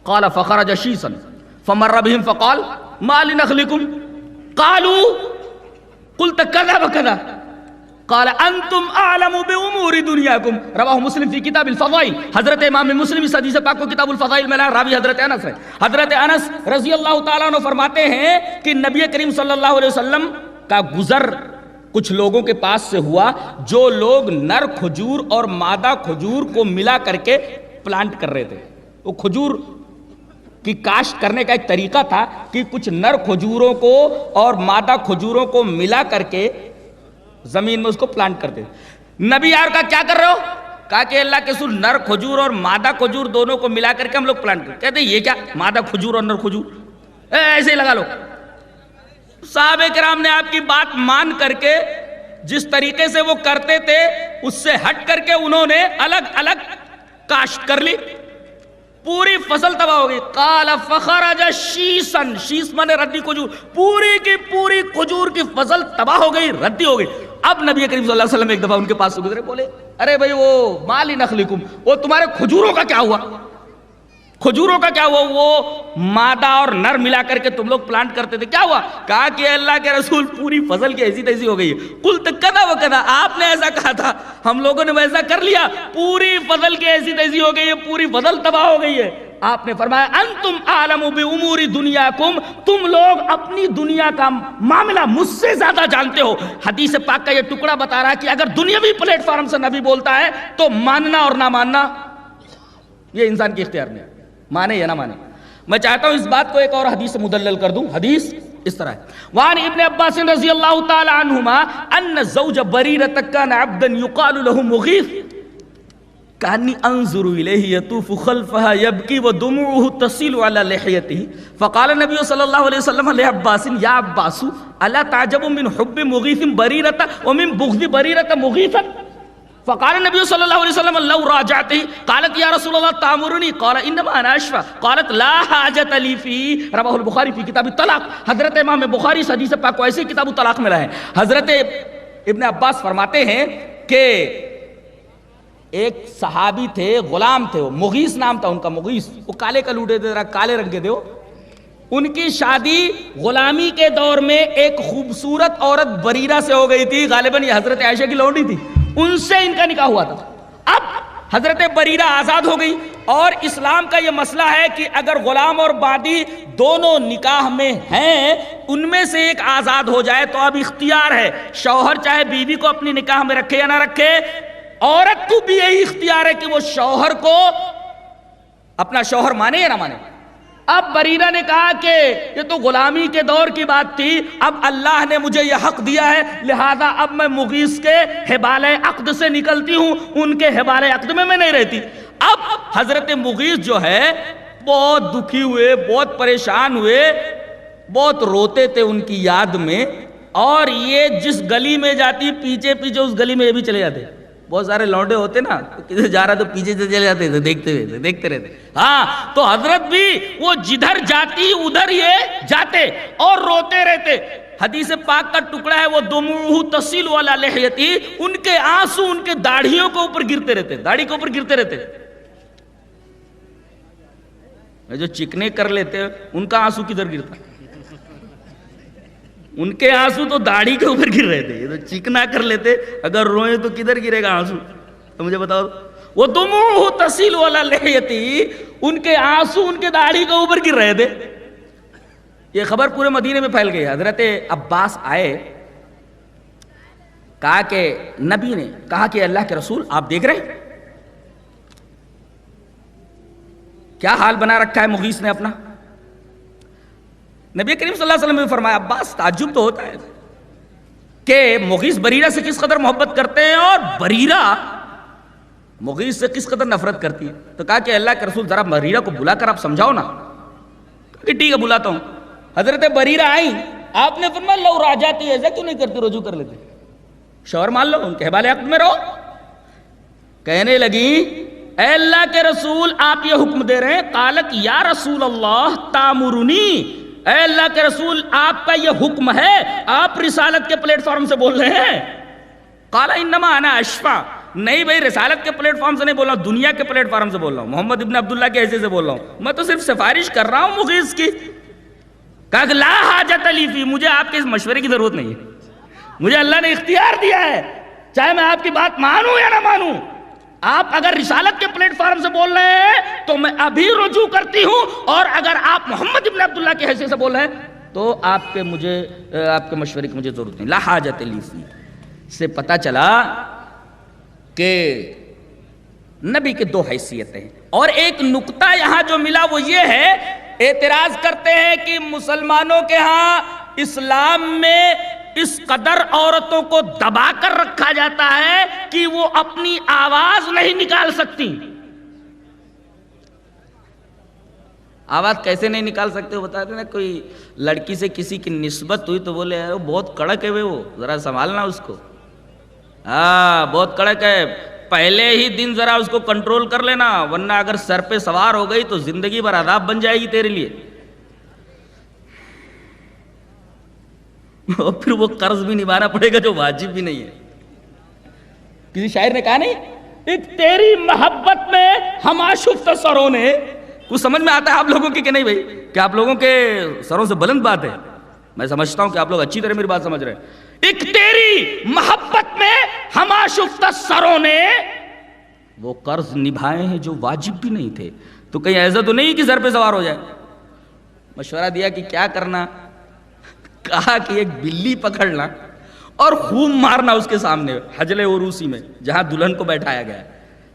قال فخرج شيسا فمر بهم فقال ما لنخلكم قالوا قلت كذا وكذا قال انتم اعلم بامور دنياكم رواہ مسلم فی کتاب الفضائل. حضرت امام مسلم اس حدیث پاک کو کتاب الفضائل میں لایا، راوی حضرت انس ہے. حضرت انس رضی اللہ تعالیٰ عنہ فرماتے ہیں کہ نبی کریم صلی اللہ علیہ وسلم کا گزر کچھ لوگوں کے پاس سے ہوا جو لوگ نر کھجور اور مادہ کھجور کو ملا کر کے پلانٹ کر رہے تھے. وہ کھجور کی کاشت کرنے کا ایک طریقہ تھا کہ کچھ نر کھجوروں کو اور مادہ کھجوروں کو ملا کر کے زمین میں اس کو پلانٹ کرتے. نبی یار کا کیا کر رہے ہو؟ کہا کہ اللہ کے رسول نر کھجور اور مادہ کھجور دونوں کو ملا کر کے ہم لوگ پلانٹ کرتے. کہتے یہ کیا مادہ کھجور اور نر کھجور ایسے ہی لگا لو. صحابہ کرام نے آپ کی بات مان کر کے جس طریقے سے وہ کرتے تھے اس سے ہٹ کر کے انہوں نے الگ الگ کاشت کر لی، پوری فصل تباہ ہو گئی. قال فخرج شیسا، شیس مانے ردی کھجور، پوری کی پوری کھجور کی فصل تباہ ہو گئی، ردی ہو گئی. اب نبی کریم صلی اللہ علیہ وسلم ایک دفعہ ان کے پاس سے گزرے، بولے ارے بھائی وہ مالی نخلکم، وہ تمہارے کھجوروں کا کیا ہوا؟ کھجوروں کا کیا ہوا؟ وہ مادہ اور نر ملا کر کے تم لوگ پلانٹ کرتے تھے، کیا ہوا؟ کہا کہ اللہ کے رسول پوری فصل کی ایسی تیسی ہو گئی ہے. قلت کذا وکذا، آپ نے ایسا کہا تھا، ہم لوگوں نے ویسا کر لیا، پوری فصل کی ایسی تیسی ہو گئی ہے، پوری فصل تباہ ہو گئی ہے. آپ نے فرمایا انتم اعلم بامور دنیاکم، تم لوگ اپنی دنیا کا معاملہ مجھ سے زیادہ جانتے ہو. حدیث پاک کا یہ ٹکڑا بتا رہا ہے کہ اگر دنیاوی پلیٹ فارم سے نبی بولتا ہے تو ماننا اور نہ ماننا یہ انسان کے اختیار میں ہے، مانے یا نہ مانے. میں چاہتا ہوں اس بات کو ایک اور حدیث سے مدلل کر دوں. حدیث اس طرح ہے. وعن ابن عباس رضی اللہ تعالی عنہما ان زوج بریرۃ کان عبدا یقال له مغیث کانی انظر الیہ یطوف خلفها یبکی ودموعه تصل علی لحیته فقال النبی صلی اللہ علیہ وسلم لعباس یا عباس الا تعجب من حب مغیث بریرۃ ومن بغض بریرۃ مغیثا فقال النبي صلى الله عليه وسلم لو راجعته قالت يا رسول الله تأمرني قال انما انا اشفى قالت لا حاجة لي فيه رواه البخاری في کتاب الطلاق. حضرت امام بخاری اس حدیث پاک کو ایسے کتاب الطلاق میں لائے. حضرت ابن عباس فرماتے ہیں کہ ایک صحابی تھے، غلام تھے، وہ مغیث نام تھا ان کا. مغیث وہ کالے کلوٹے تھے، کالے رنگ کے تھے. ان کی شادی غلامی کے دور میں ایک خوبصورت عورت بریرہ سے ہو گئی تھی، غالباً یہ حضرت عائشہ کی لونڈی تھی، ان سے ان کا نکاح ہوا تھا. اب حضرت بریرہ آزاد ہو گئی اور اسلام کا یہ مسئلہ ہے کہ اگر غلام اور بادی دونوں نکاح میں ہیں ان میں سے ایک آزاد ہو جائے تو اب اختیار ہے، شوہر چاہے بیوی کو اپنی نکاح میں رکھے یا نہ رکھے، عورت کو بھی یہی اختیار ہے کہ وہ شوہر کو اپنا شوہر مانے یا نہ مانے. اب بریرہ نے کہا کہ یہ تو غلامی کے دور کی بات تھی، اب اللہ نے مجھے یہ حق دیا ہے، لہذا اب میں مغیث کے حبال عقد سے نکلتی ہوں، ان کے حبال عقد میں نہیں رہتی. اب حضرت مغیث جو ہے بہت دکھی ہوئے، بہت پریشان ہوئے، بہت روتے تھے ان کی یاد میں، اور یہ جس گلی میں جاتی پیچھے پیچھے اس گلی میں یہ بھی چلے جاتے. بہت سارے لونڈے ہوتے نا، کدھر جا رہا تو پیچھے سے چلے جاتے تھے، دیکھتے رہتے. ہاں تو حضرت بھی وہ جدھر جاتی ادھر یہ جاتے اور روتے رہتے. حدیث پاک کا ٹکڑا ہے وہ دموع تسیل والا لحیتی، ان کے آنسو ان کے داڑھیوں کے اوپر گرتے رہتے، داڑھی کے اوپر گرتے رہتے. جو چکنے کر لیتے ان کا آنسو کدھر گرتا؟ ان کے آنسو تو داڑھی کے اوپر گر رہے تھے. یہ تو چکنا کر لیتے، اگر روئے تو کدھر گرے گا آنسو؟ تو مجھے بتاؤ. وہ دموع تسیل والا لحیتی، ان کے آنسو ان کے داڑھی کے اوپر گر رہے تھے. یہ خبر پورے مدینے میں پھیل گئی. حضرت عباس آئے، کہا کہ نبی نے کہا کہ اللہ کے رسول آپ دیکھ رہے ہیں کیا حال بنا رکھا ہے مغیث نے اپنا. نبی کریم صلی اللہ علیہ وسلم نے فرمایا عباس تعجب تو ہوتا ہے کہ مغیث بریرہ سے کس قدر محبت کرتے ہیں اور بریرہ مغیث سے کس قدر نفرت کرتی ہے. تو کہا کہ اللہ کے رسول ذرا بریرہ کو بلا کر آپ سمجھاؤ نا. کہ ٹھیک ہے بلاتا ہوں. حضرت بریرہ آئی، آپ نے فرمایا لو راجاتی، ایسا کیوں نہیں کرتی، رجوع کر لیتے، شوہر مان لو، ان کے حوالے عقد میں رہو. کہنے لگی اے اللہ کے رسول آپ یہ حکم دے رہے ہیں. قالت یا رسول اللہ تامرنی، اے اللہ کے رسول آپ کا یہ حکم ہے، آپ رسالت کے پلیٹ فارم سے بول رہے ہیں. قال انما انا اشفع، نہیں بھائی رسالت کے پلیٹ فارم سے نہیں بول رہا ہوں، دنیا کے پلیٹ فارم سے بول رہا ہوں، محمد ابن عبداللہ کے حیثیت سے بول رہا ہوں، میں تو صرف سفارش کر رہا ہوں مغیث کی. کہا کہ لا حاجت لی فی، مجھے آپ کے اس مشورے کی ضرورت نہیں ہے، مجھے اللہ نے اختیار دیا ہے، چاہے میں آپ کی بات مانوں یا نہ مانوں. آپ اگر رسالت کے پلیٹ فارم سے بول رہے ہیں تو میں ابھی رجوع کرتی ہوں، اور اگر آپ محمد ابن عبداللہ کی حیثیت سے بول رہے ہیں تو آپ کے مشورے کی مجھے ضرورت نہیں. لا حاجت لی فی سے پتہ چلا کہ نبی کے دو حیثیتیں ہیں. اور ایک نقطہ یہاں جو ملا وہ یہ ہے، اعتراض کرتے ہیں کہ مسلمانوں کے ہاں اسلام میں اس قدر عورتوں کو دبا کر رکھا جاتا ہے کہ وہ اپنی آواز نہیں نکال سکتی. آواز کیسے نہیں نکال سکتے وہ بتاتے نا. کوئی لڑکی سے کسی کی نسبت ہوئی تو بولے وہ بہت کڑک ہے وہ ذرا سنبھالنا اس کو. ہاں بہت کڑک ہے، پہلے ہی دن ذرا اس کو کنٹرول کر لینا، ورنہ اگر سر پہ سوار ہو گئی تو زندگی بھر عذاب بن جائے گی تیرے لیے. اور پھر وہ قرض بھی نبھانا پڑے گا جو واجب بھی نہیں ہے. کسی شاعر نے کہا نہیں، ایک تیری محبت میں ہم آشفت سروں نے. کچھ سمجھ میں آتا ہے آپ لوگوں کی کہ نہیں بھائی؟ کہ آپ لوگوں کے سروں سے بلند بات ہے. میں سمجھتا ہوں کہ آپ لوگ اچھی طرح میری بات سمجھ رہے ہیں. ایک تیری محبت میں ہم آشفت سروں نے وہ قرض نبھائے ہیں جو واجب بھی نہیں تھے. تو کہیں ایسا تو نہیں کہ سر پہ سوار ہو جائے. مشورہ دیا کہ کیا کرنا. کہا کہ ایک بلی پکڑنا اور خوب مارنا اس کے سامنے حجل عروسی میں جہاں دلہن کو بیٹھایا گیا ہے.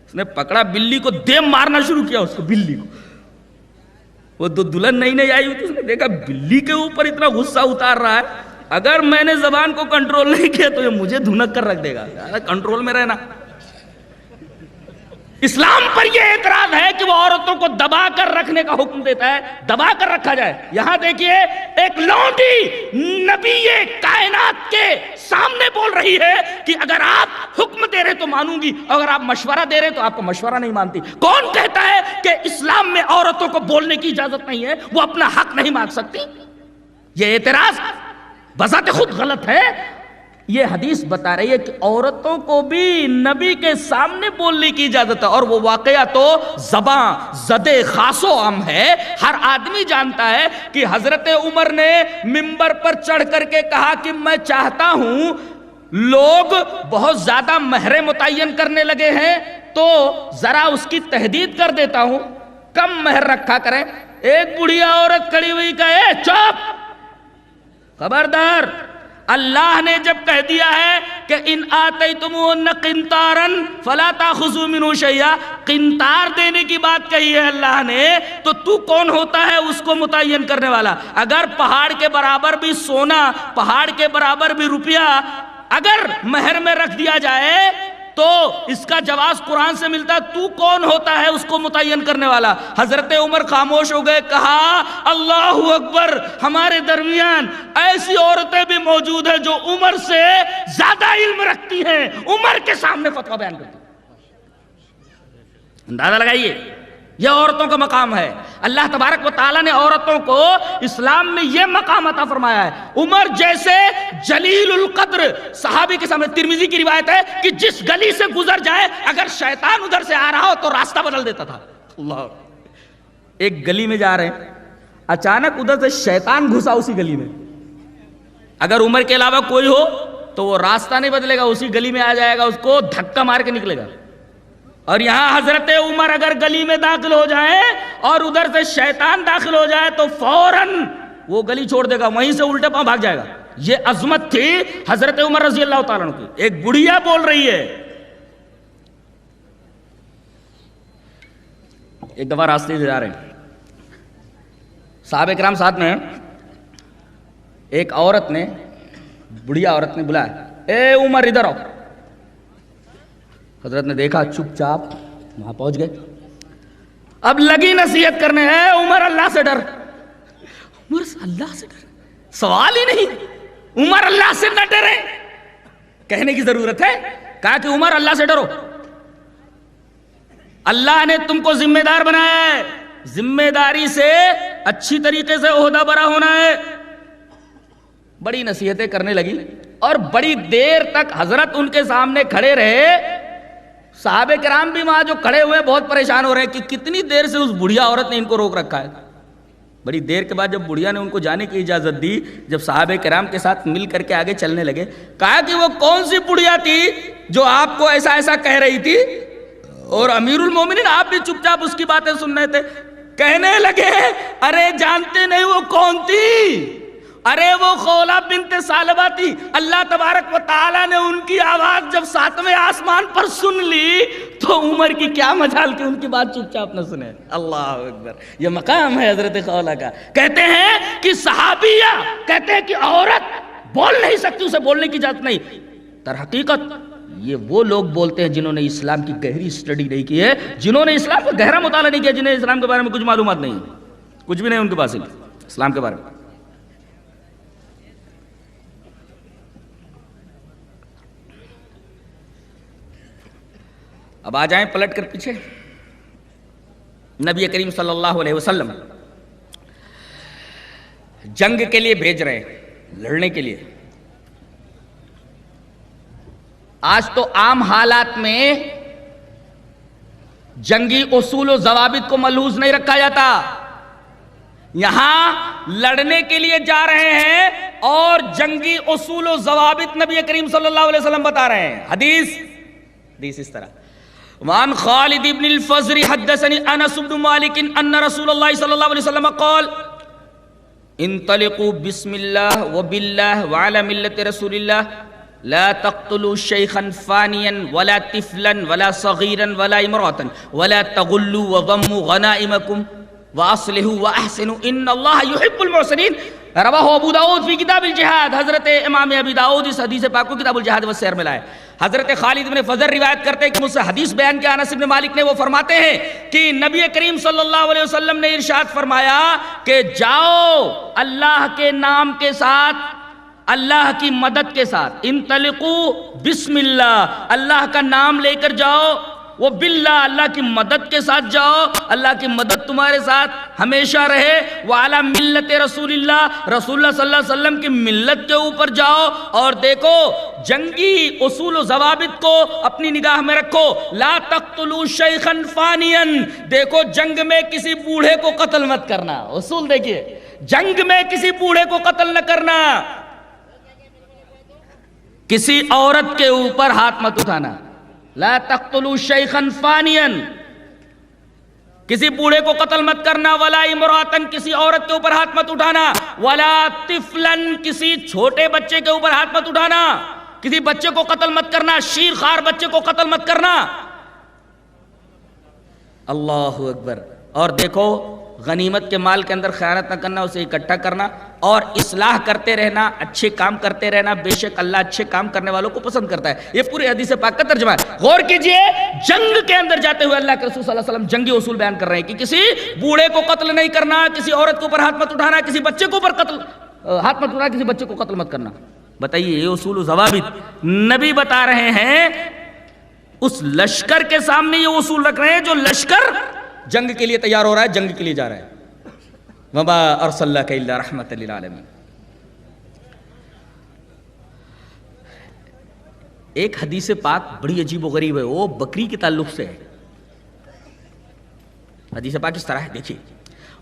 اس نے پکڑا بلی کو، دے مارنا شروع کیا اس کو، بلی کو. وہ دلہن نہیں آئی ہوئی تو اس نے دیکھا بلی کے اوپر اتنا غصہ اتار رہا ہے، اگر میں نے زبان کو کنٹرول نہیں کیا تو یہ مجھے دھنک کر رکھ دے گا. کنٹرول میں رہنا. اسلام پر یہ اعتراض ہے کہ وہ عورتوں کو دبا کر رکھنے کا حکم دیتا ہے، دبا کر رکھا جائے. یہاں دیکھیے ایک لونڈی نبی کائنات کے سامنے بول رہی ہے کہ اگر آپ حکم دے رہے تو مانوں گی، اگر آپ مشورہ دے رہے تو آپ کو مشورہ نہیں مانتی. کون کہتا ہے کہ اسلام میں عورتوں کو بولنے کی اجازت نہیں ہے، وہ اپنا حق نہیں مانگ سکتی؟ یہ اعتراض بذات خود غلط ہے. یہ حدیث بتا رہی ہے کہ عورتوں کو بھی نبی کے سامنے بولنے کی اجازت ہے. اور وہ واقعہ تو زباں زد خاص و عام ہے، ہر آدمی جانتا ہے کہ حضرت عمر نے منبر پر چڑھ کر کے کہا کہ میں چاہتا ہوں لوگ بہت زیادہ مہر متعین کرنے لگے ہیں تو ذرا اس کی تحدید کر دیتا ہوں، کم مہر رکھا کریں. ایک بڑھیا عورت کھڑی ہوئی کہے چپ، خبردار. اللہ نے جب کہہ دیا ہے کہ ان آتیتموہن قنطارا فلا تاخذوا منہ شیئا، قنطار دینے کی بات کہی ہے اللہ نے، تو کون ہوتا ہے اس کو متعین کرنے والا؟ اگر پہاڑ کے برابر بھی سونا، پہاڑ کے برابر بھی روپیہ اگر مہر میں رکھ دیا جائے تو اس کا جواز قرآن سے ملتا ہے، تو کون ہوتا ہے اس کو متعین کرنے والا؟ حضرت عمر خاموش ہو گئے، کہا اللہ اکبر، ہمارے درمیان ایسی عورتیں بھی موجود ہیں جو عمر سے زیادہ علم رکھتی ہیں، عمر کے سامنے فتویٰ بیان کرتی ہیں۔ اندازہ لگائیے، یہ عورتوں کا مقام ہے۔ اللہ تبارک و تعالیٰ نے عورتوں کو اسلام میں یہ مقام عطا فرمایا ہے۔ عمر جیسے جلیل القدر صحابی کے سامنے، ترمذی کی روایت ہے کہ جس گلی سے گزر جائے اگر شیطان ادھر سے آ رہا ہو تو راستہ بدل دیتا تھا۔ اللہ، ایک گلی میں جا رہے ہیں، اچانک ادھر سے شیطان گھسا اسی گلی میں، اگر عمر کے علاوہ کوئی ہو تو وہ راستہ نہیں بدلے گا، اسی گلی میں آ جائے گا، اس کو دھکا مار کے نکلے گا۔ اور یہاں حضرت عمر اگر گلی میں داخل ہو جائیں اور ادھر سے شیطان داخل ہو جائے تو فوراً وہ گلی چھوڑ دے گا، وہیں سے الٹے پاؤں بھاگ جائے گا۔ یہ عظمت تھی حضرت عمر رضی اللہ تعالیٰ عنہ کی۔ ایک بڑھیا بول رہی ہے، ایک دفعہ راستے سے جا رہے ہیں، صحابہ کرام ساتھ میں، ایک عورت نے، بڑھیا عورت نے بلایا، اے عمر ادھر آؤ۔ حضرت نے دیکھا، چپ چاپ وہاں پہنچ گئے، اب لگی نصیحت کرنے، اے عمر اللہ سے ڈر۔ عمر اللہ سے ڈر؟ سوال ہی نہیں، عمر اللہ سے نہ ڈرے، کہنے کی ضرورت ہے؟ کہا کہ عمر اللہ سے ڈرو، اللہ نے تم کو ذمہ دار بنایا ہے، ذمہ داری سے اچھی طریقے سے عہدہ برا ہونا ہے۔ بڑی نصیحتیں کرنے لگی اور بڑی دیر تک حضرت ان کے سامنے کھڑے رہے۔ صحابہ کرام بھی وہاں جو کھڑے ہوئے بہت پریشان ہو رہے ہیں کہ کتنی دیر سے اس بڑھیا عورت نے ان کو روک رکھا ہے۔ بڑی دیر کے بعد جب بڑھیا نے ان کو جانے کی اجازت دی، جب صحابہ کرام کے ساتھ مل کر کے آگے چلنے لگے، کہا کہ وہ کون سی بڑھیا تھی جو آپ کو ایسا ایسا کہہ رہی تھی، اور امیر المومنین آپ بھی چپ چاپ اس کی باتیں سن رہے تھے۔ کہنے لگے، ارے جانتے نہیں وہ کون تھی؟ ارے وہ خولہ بنت ثعلبہ تھی۔ اللہ تبارک و تعالیٰ نے ان کی آواز جب 7ویں آسمان پر سن لی تو عمر کی کیا مجال کہ ان کی بات چپ چاپ نہ سنے۔ اللہ اکبر، یہ مقام ہے حضرت خولہ کا۔ کہتے ہیں کہ صحابیہ، کہتے ہیں کہ عورت بول نہیں سکتی، اسے بولنے کی اجازت نہیں۔ در حقیقت یہ وہ لوگ بولتے ہیں جنہوں نے اسلام کی گہری سٹڈی نہیں کی ہے، جنہوں نے اسلام کا گہرا مطالعہ نہیں کیا، جنہیں اسلام کے بارے میں کچھ معلومات نہیں ہے، کچھ بھی نہیں ان کے پاس اسلام کے بارے میں۔ اب آ جائیں پلٹ کر پیچھے، نبی کریم صلی اللہ علیہ وسلم جنگ کے لیے بھیج رہے ہیں، لڑنے کے لیے۔ آج تو عام حالات میں جنگی اصول و ضوابط کو ملحوظ نہیں رکھا جاتا، یہاں لڑنے کے لیے جا رہے ہیں اور جنگی اصول و ضوابط نبی کریم صلی اللہ علیہ وسلم بتا رہے ہیں۔ حدیث اس طرح، وعن خالد بن الفزر حدثني انس بن مالك ان رسول الله صلى الله عليه وسلم قال انطلقوا بسم الله وبالله وعلى ملة رسول الله لا تقتلوا شيخا فانيا ولا طفلا ولا صغيرا ولا امرأة ولا تغلوا وضموا غنائمكم واصلحوا واحسنوا ان الله يحب المحسنين۔ رواہ ابو داؤد فی کتاب الجہاد، حضرت امام ابی داؤد اس حدیث پاک کو کتاب الجہاد والسیر میں لائے۔ حضرت خالد بن فضر روایت کرتے ہیں کہ مجھ سے حدیث بیان کیا انس بن مالک نے، وہ فرماتے ہیں کہ نبی کریم صلی اللہ علیہ وسلم نے ارشاد فرمایا کہ جاؤ اللہ کے نام کے ساتھ، اللہ کی مدد کے ساتھ، انطلقوا بسم اللہ، اللہ کا نام لے کر جاؤ، وہ باللہ، اللہ کی مدد کے ساتھ جاؤ، اللہ کی مدد تمہارے ساتھ ہمیشہ رہے، وعلی ملت رسول اللہ، رسول اللہ صلی اللہ علیہ وسلم کی ملت کے اوپر جاؤ۔ اور دیکھو جنگی اصول و ضوابط کو اپنی نگاہ میں رکھو، لا تقتلوا شیخا فانیا، دیکھو جنگ میں کسی بوڑھے کو قتل مت کرنا، اصول دیکھیے، جنگ میں کسی بوڑھے کو قتل نہ کرنا، کسی عورت کے اوپر ہاتھ مت اٹھانا، لا تقتلوا شیخا فانیا، کسی بوڑھے کو قتل مت کرنا، ولا امراتن، کسی عورت کے اوپر ہاتھ مت اٹھانا، ولا طفلن، کسی چھوٹے بچے کے اوپر ہاتھ مت اٹھانا، کسی بچے کو قتل مت کرنا، شیر خوار بچے کو قتل مت کرنا۔ اللہ اکبر، اور دیکھو غنیمت کے مال کے اندر خیانت نہ کرنا، اسے اکٹھا کرنا اور اصلاح کرتے رہنا، اچھے کام کرتے رہنا، بے شک اللہ اچھے کام کرنے والوں کو پسند کرتا ہے. یہ پوری حدیث پاک کا ترجمہ ہے. غور کیجئے، جنگ کے اندر جاتے ہوئے اللہ کے رسول صلی اللہ علیہ وسلم جنگی اصول بیان کر رہے ہیں کہ کسی بوڑھے کو قتل نہیں کرنا، کسی عورت کے اوپر ہاتھ مت اٹھانا، کسی بچے کے اوپر ہاتھ مت اٹھانا، کسی بچے کو قتل مت کرنا. بتائیے یہ اصول و ضوابط نبی بتا رہے ہیں، اس لشکر کے سامنے یہ اصول رکھ رہے ہیں جو لشکر جنگ کے لیے تیار ہو رہا ہے، جنگ کے لیے جا رہا ہے. وما ارسلناک الا رحمۃ للعالمین. ایک حدیث پاک بڑی عجیب و غریب ہے، وہ بکری کے تعلق سے ہے. حدیث پاک اس طرح ہے، دیکھیے.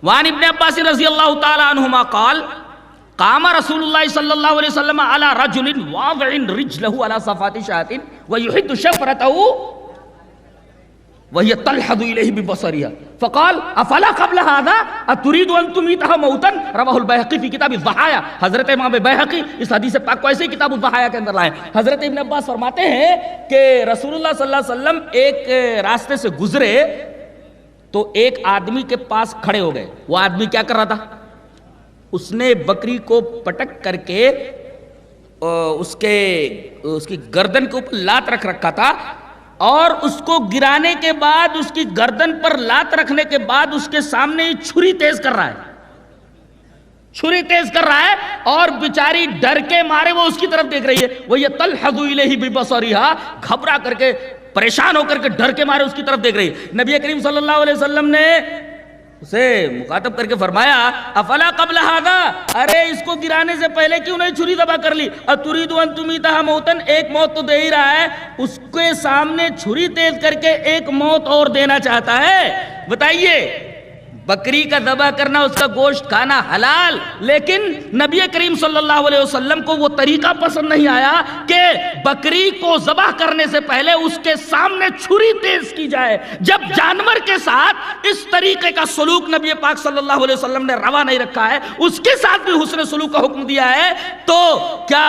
وعن ابن عباس رضی اللہ تعالی عنہما قال قام رسول اللہ صلی اللہ علیہ وسلم على رجل واضع رجله على صفات شاة ويحد شفرته وهي تلحظ إليه ببصرها فقال افلا قبل هذا اتريد ان تميتها موتا. رواه البيهقي في كتاب الضحايا. حضرت امام بیہقی اس حدیث پاک کو ایسے ہی کتاب الضحایا کے اندر لائے. حضرت ابن عباس فرماتے ہیں کہ رسول اللہ صلی اللہ علیہ وسلم ایک راستے سے گزرے تو ایک آدمی کے پاس کھڑے ہو گئے. وہ آدمی کیا کر رہا تھا؟ اس نے بکری کو پٹک کر کے اس کی گردن کے اوپر لات رکھ رکھا تھا، اور اس کو گرانے کے بعد اس کی گردن پر لات رکھنے کے بعد اس کے سامنے ہی چھری تیز کر رہا ہے، اور بیچاری ڈر کے مارے وہ اس کی طرف دیکھ رہی ہے. وہ یہ تلحظ الیہ ببصرہا، گھبرا کر کے پریشان ہو کر کے ڈر کے مارے اس کی طرف دیکھ رہی ہے. نبی کریم صلی اللہ علیہ وسلم نے اسے مخاطب کر کے فرمایا افلا قبل هذا، ارے اس کو گرانے سے پہلے کیوں نہیں چھری دبا کر لی؟ اتريد ان تميتها موتا، ایک موت تو دے ہی رہا ہے، اس کے سامنے چھری تیز کر کے ایک موت اور دینا چاہتا ہے. بتائیے، بکری کا ذبح کرنا، اس کا گوشت کھانا حلال، لیکن نبی کریم صلی اللہ علیہ وسلم کو وہ طریقہ پسند نہیں آیا کہ بکری کو ذبح کرنے سے پہلے اس کے سامنے چھری تیز کی جائے. جب جانور کے ساتھ اس طریقے کا سلوک نبی پاک صلی اللہ علیہ وسلم نے روا نہیں رکھا ہے، اس کے ساتھ بھی حسن سلوک کا حکم دیا ہے، تو کیا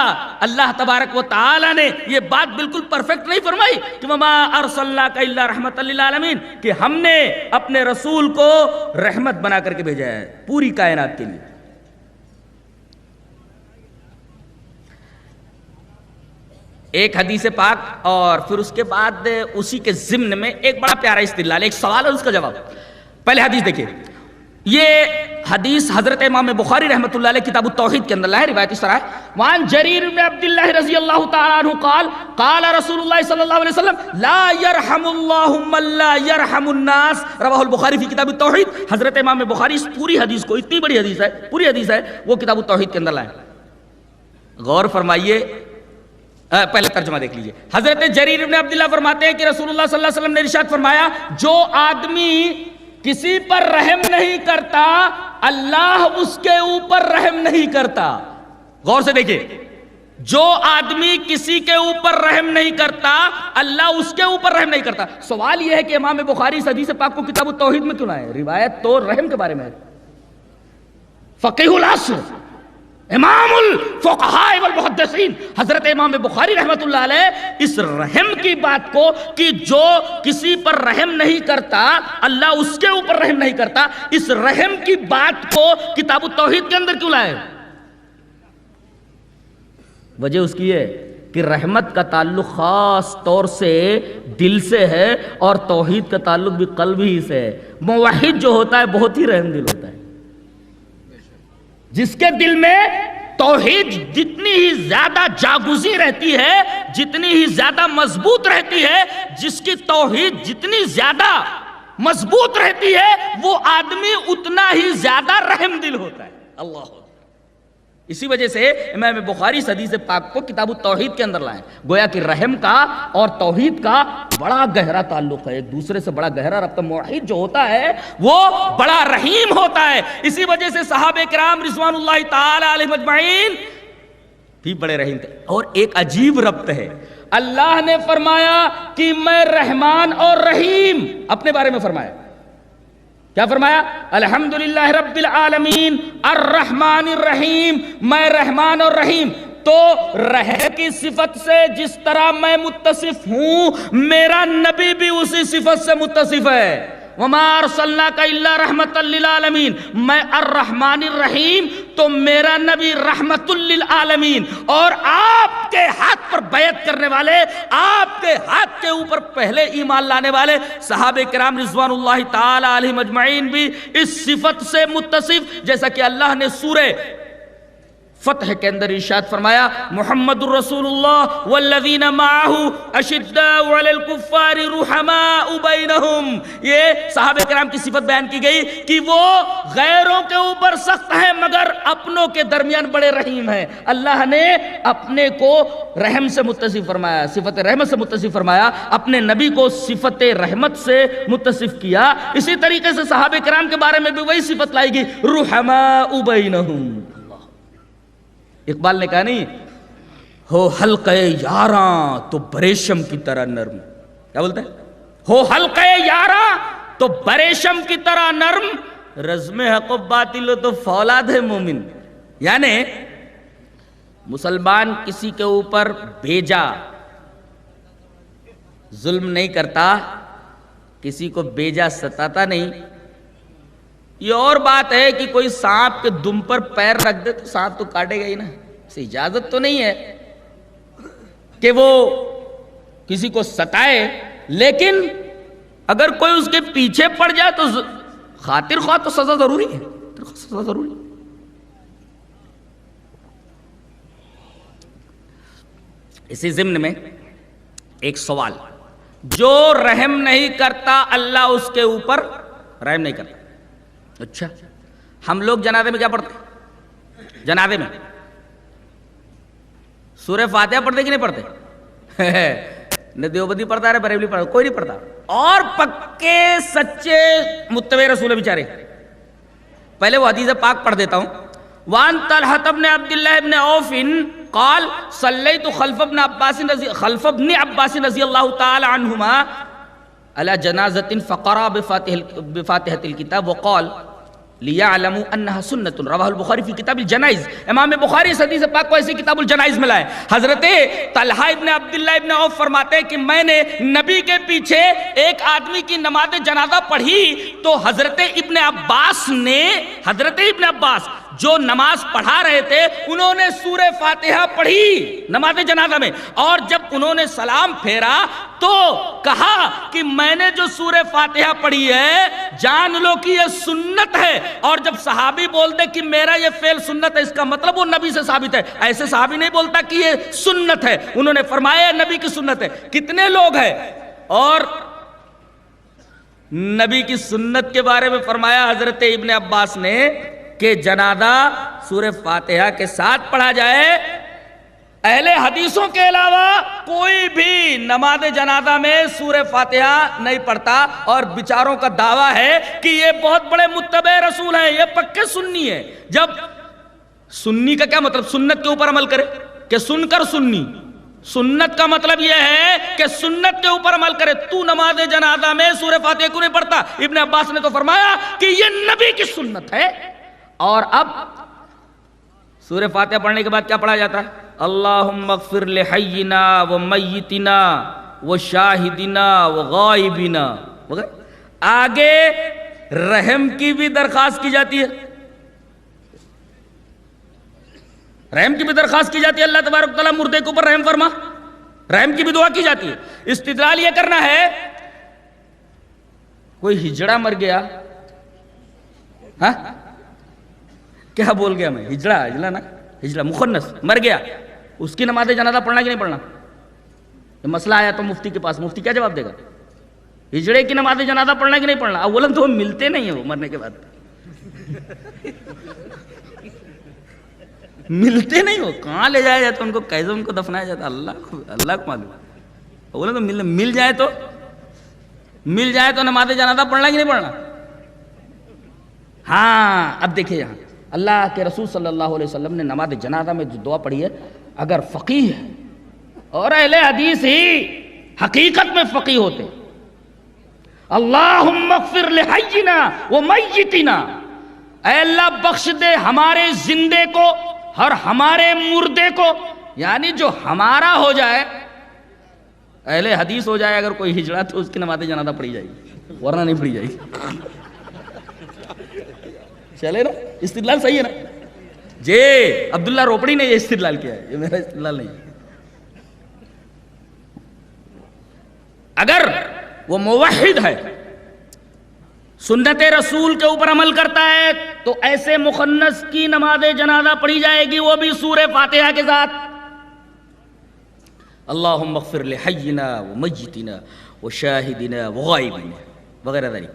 اللہ تبارک و تعالی نے یہ بات بالکل پرفیکٹ نہیں فرمائی کہ وما ارسلناک الا رحمۃ للعالمین، کہ ہم نے اپنے رسول کو رحمت بنا کر کے بھیجا ہے پوری کائنات کے لیے. ایک حدیث پاک اور پھر اس کے بعد اسی کے ضمن میں ایک بڑا پیارا استدلال، ایک سوال اور اس کا جواب. پہلے حدیث دیکھیے، یہ حدیث حضرت امام بخاری رحمۃ اللہ علیہ کتاب التوحید کے اندر ہے. روایت اس طرح ہے، وعن جریر بن عبد اللہ رضی اللہ تعالی عنہ قال قال رسول اللہ صلی اللہ علیہ وسلم لا يرحم اللہ من لا يرحم الناس. رواہ البخاری فی کتاب التوحید. حضرت امام بخاری اس پوری حدیث کو، اتنی بڑی حدیث ہے، پوری حدیث ہے، وہ کتاب التوحید کے اندر لائے. غور فرمائیے، پہلے ترجمہ دیکھ لیجئے. حضرت جریر بن عبد اللہ فرماتے ہیں کہ رسول اللہ صلی اللہ علیہ وسلم نے ارشاد فرمایا، جو آدمی کسی پر رحم نہیں کرتا اللہ اس کے اوپر رحم نہیں کرتا. غور سے دیکھیے، جو آدمی کسی کے اوپر رحم نہیں کرتا اللہ اس کے اوپر رحم نہیں کرتا. سوال یہ ہے کہ امام بخاری اس حدیث پاک کو کتاب التوحید میں کیوں لائے؟ روایت تو رحم کے بارے میں ہے. فقیہ العصر، امام الفقہاء والمحدثین حضرت امام بخاری رحمت اللہ علیہ اس رحم کی بات کو، کہ جو کسی پر رحم نہیں کرتا اللہ اس کے اوپر رحم نہیں کرتا، اس رحم کی بات کو کتاب التوحید کے اندر کیوں لائے؟ وجہ اس کی ہے کہ رحمت کا تعلق خاص طور سے دل سے ہے، اور توحید کا تعلق بھی قلب ہی سے ہے. موحد جو ہوتا ہے بہت ہی رحم دل ہوتا ہے. جس کے دل میں توحید جتنی ہی زیادہ جاگزی رہتی ہے، جتنی ہی زیادہ مضبوط رہتی ہے، جس کی توحید جتنی زیادہ مضبوط رہتی ہے، وہ آدمی اتنا ہی زیادہ رحم دل ہوتا ہے. اللہ، اسی وجہ سے امام بخاری حدیث پاک کو کتاب التوحید کے اندر لائیں. گویا کہ رحم کا اور توحید کا بڑا گہرا تعلق ہے، ایک دوسرے سے بڑا گہرا رابطہ. موحد جو ہوتا ہے وہ بڑا رحیم ہوتا ہے. اسی وجہ سے صحابہ کرام رضوان اللہ تعالی علیہم اجمعین بھی بڑے رحیم تھے. اور ایک عجیب ربط ہے، اللہ نے فرمایا کہ میں رحمان اور رحیم، اپنے بارے میں فرمایا. کیا فرمایا؟ الحمدللہ رب العالمین الرحمن الرحیم، میں رحمان اور رحیم. تو رحم کی صفت سے جس طرح میں متصف ہوں، میرا نبی بھی اسی صفت سے متصف ہے. وما ارسلناک الا رحمۃ للعالمین، میں الرحمن الرحیم تو میرا نبی رحمت للعالمین، اور آپ کے ہاتھ پر بیعت کرنے والے، آپ کے ہاتھ کے اوپر پہلے ایمان لانے والے صحابہ کرام رضوان اللہ تعالی علیہم اجمعین بھی اس صفت سے متصف، جیسا کہ اللہ نے سورہ فتح کے اندر ارشاد فرمایا محمد الرسول اللہ والذین معہ اشداء علی الکفار رحماء بینہم، یہ صحابہ کرام کی صفت بیان کی گئی کہ وہ غیروں کے اوپر سخت ہیں مگر اپنوں کے درمیان بڑے رحیم ہیں۔ اللہ نے اپنے کو رحم سے متصف فرمایا، صفت رحمت سے متصف فرمایا، اپنے نبی کو صفت رحمت سے متصف کیا۔ اسی طریقے سے صحابہ کرام کے بارے میں بھی وہی صفت لائی گئی، رحماء بینہم۔ اقبال نے کہا نہیں ہو حلقہ یاراں تو بریشم کی طرح نرم، کیا بولتے ہیں؟ ہو حلقہ یاراں تو بریشم کی طرح نرم، رزم حق و باطل تو فولاد ہے مومن۔ یعنی مسلمان کسی کے اوپر بیجا ظلم نہیں کرتا، کسی کو بیجا ستاتا نہیں۔ یہ اور بات ہے کہ کوئی سانپ کے دم پر پیر رکھ دے تو سانپ تو کاٹے گا ہی نا، اسے اجازت تو نہیں ہے کہ وہ کسی کو ستائے، لیکن اگر کوئی اس کے پیچھے پڑ جائے تو خاطر خواہ تو سزا ضروری ہے، سزا ضروری ہے۔ اسی ضمن میں ایک سوال، جو رحم نہیں کرتا اللہ اس کے اوپر رحم نہیں کرتا۔ اچھا ہم لوگ جنازے میں کیا پڑھتے ہیں؟ جنازے میں سورہ فاتحہ پڑھتے کہ نہیں پڑھتے؟ نہ دیوبندی پڑھتا ہے، بریلوی پڑھتا، کوئی نہیں پڑھتا، اور پکے سچے متبع رسول بیچارے۔ پہلے وہ حدیث پاک پڑھ دیتا ہوں۔ وان طلحة بن عبد الله بن عوف قال صليت خلف ابن عباس رضی اللہ تعالی عنہما على جنازة فقرأ بفاتحة الكتاب وقال لِيَعْلَمُوا أَنَّهَا سُنَّةٌ، رواہ البخاری فی کتاب الجنائز۔ امام بخاری اس حدیث پاک کو ایسی کتاب الجنائز میں لائے۔ حضرت طلحہ ابن عبداللہ ابن عوف فرماتے ہیں کہ میں نے نبی کے پیچھے ایک آدمی کی نماز جنازہ پڑھی تو حضرت ابن عباس جو نماز پڑھا رہے تھے انہوں نے سورہ فاتحہ پڑھی نماز جنازہ میں، اور جب انہوں نے سلام پھیرا تو کہا کہ میں نے جو سورہ فاتحہ پڑھی ہے جان لو کہ یہ سنت ہے، اور جب صحابی بولتے کہ میرا یہ فعل سنت ہے اس کا مطلب وہ نبی سے ثابت ہے۔ ایسے صحابی نہیں بولتا کہ یہ سنت ہے، انہوں نے فرمایا نبی کی سنت ہے۔ کتنے لوگ ہیں اور نبی کی سنت کے بارے میں فرمایا حضرت ابن عباس نے کہ جنازہ سورہ فاتحہ کے ساتھ پڑھا جائے۔ اہل حدیثوں کے علاوہ کوئی بھی نماز جنازہ میں سورہ فاتحہ نہیں پڑھتا، اور بیچاروں کا دعویٰ ہے کہ یہ بہت بڑے متبع رسول ہیں، یہ پکے سنی ہیں۔ جب سنی کا کیا مطلب؟ سنت کے اوپر عمل کرے کہ سن کر سنی؟ سنت کا مطلب یہ ہے کہ سنت کے اوپر عمل کرے۔ تو نماز جنازہ میں سورہ فاتحہ کیوں نہیں پڑھتا؟ ابن عباس نے تو فرمایا کہ یہ نبی کی سنت ہے۔ اور اب سورہ فاتحہ پڑھنے کے بعد کیا پڑھا جاتا ہے؟ اللہم اغفر لحینا و میتنا و شاہدنا و غائبنا وغیرہ۔ آگے رحم کی بھی درخواست کی جاتی ہے، رحم کی بھی درخواست کی جاتی ہے، اللہ تبارک تعالیٰ مردے کے اوپر رحم فرما، رحم کی بھی دعا کی جاتی ہے۔ استدلال یہ کرنا ہے کوئی ہجڑا مر گیا، ہاں کیا بول گیا میں؟ ہجڑا نا، ہجڑا مخنث مر گیا، اس کی نماز جنازہ پڑھنا کہ نہیں پڑھنا؟ یہ مسئلہ آیا تو مفتی کے پاس، مفتی کیا جواب دے گا؟ ہجڑے کی نماز جنازہ پڑھنا کہ نہیں پڑھنا؟ اولاً تو ملتے نہیں ہیں وہ مرنے کے بعد، ملتے نہیں ہو، کہاں لے جایا جاتا ان کو، کیسے ان کو دفنایا جاتا اللہ کو معلوم۔ اولاً تو مل جائے تو نماز جنازہ پڑھنا کہ نہیں پڑھنا؟ ہاں اب دیکھیں یہاں اللہ کے رسول صلی اللہ علیہ وسلم نے نماز جنازہ میں جو دعا پڑھی ہے، اگر فقیہ ہے اور اہل حدیث ہی حقیقت میں فقیہ ہوتے، اللہم اغفر لحینا و میتنا، اے اللہ بخش دے ہمارے زندے کو اور ہمارے مردے کو، یعنی جو ہمارا ہو جائے، اہل حدیث ہو جائے اگر کوئی ہجڑا تو اس کی نماز جنازہ پڑھی جائے گی۔ ورنہ نہیں پڑی جائے گی. چلے نا, استدلال صحیح ہے نا جی. عبداللہ روپڑی نے یہ استدلال کیا ہے, یہ میرا استدلال نہیں ہے. اگر وہ موحد ہے, سنت رسول کے اوپر عمل کرتا ہے, تو ایسے مخنث کی نماز جنازہ پڑھی جائے گی, وہ بھی سورہ فاتحہ کے ساتھ. اللہم اغفر لحینا ومیتنا وشاہدنا وغائبنا وغیرہ ذلك.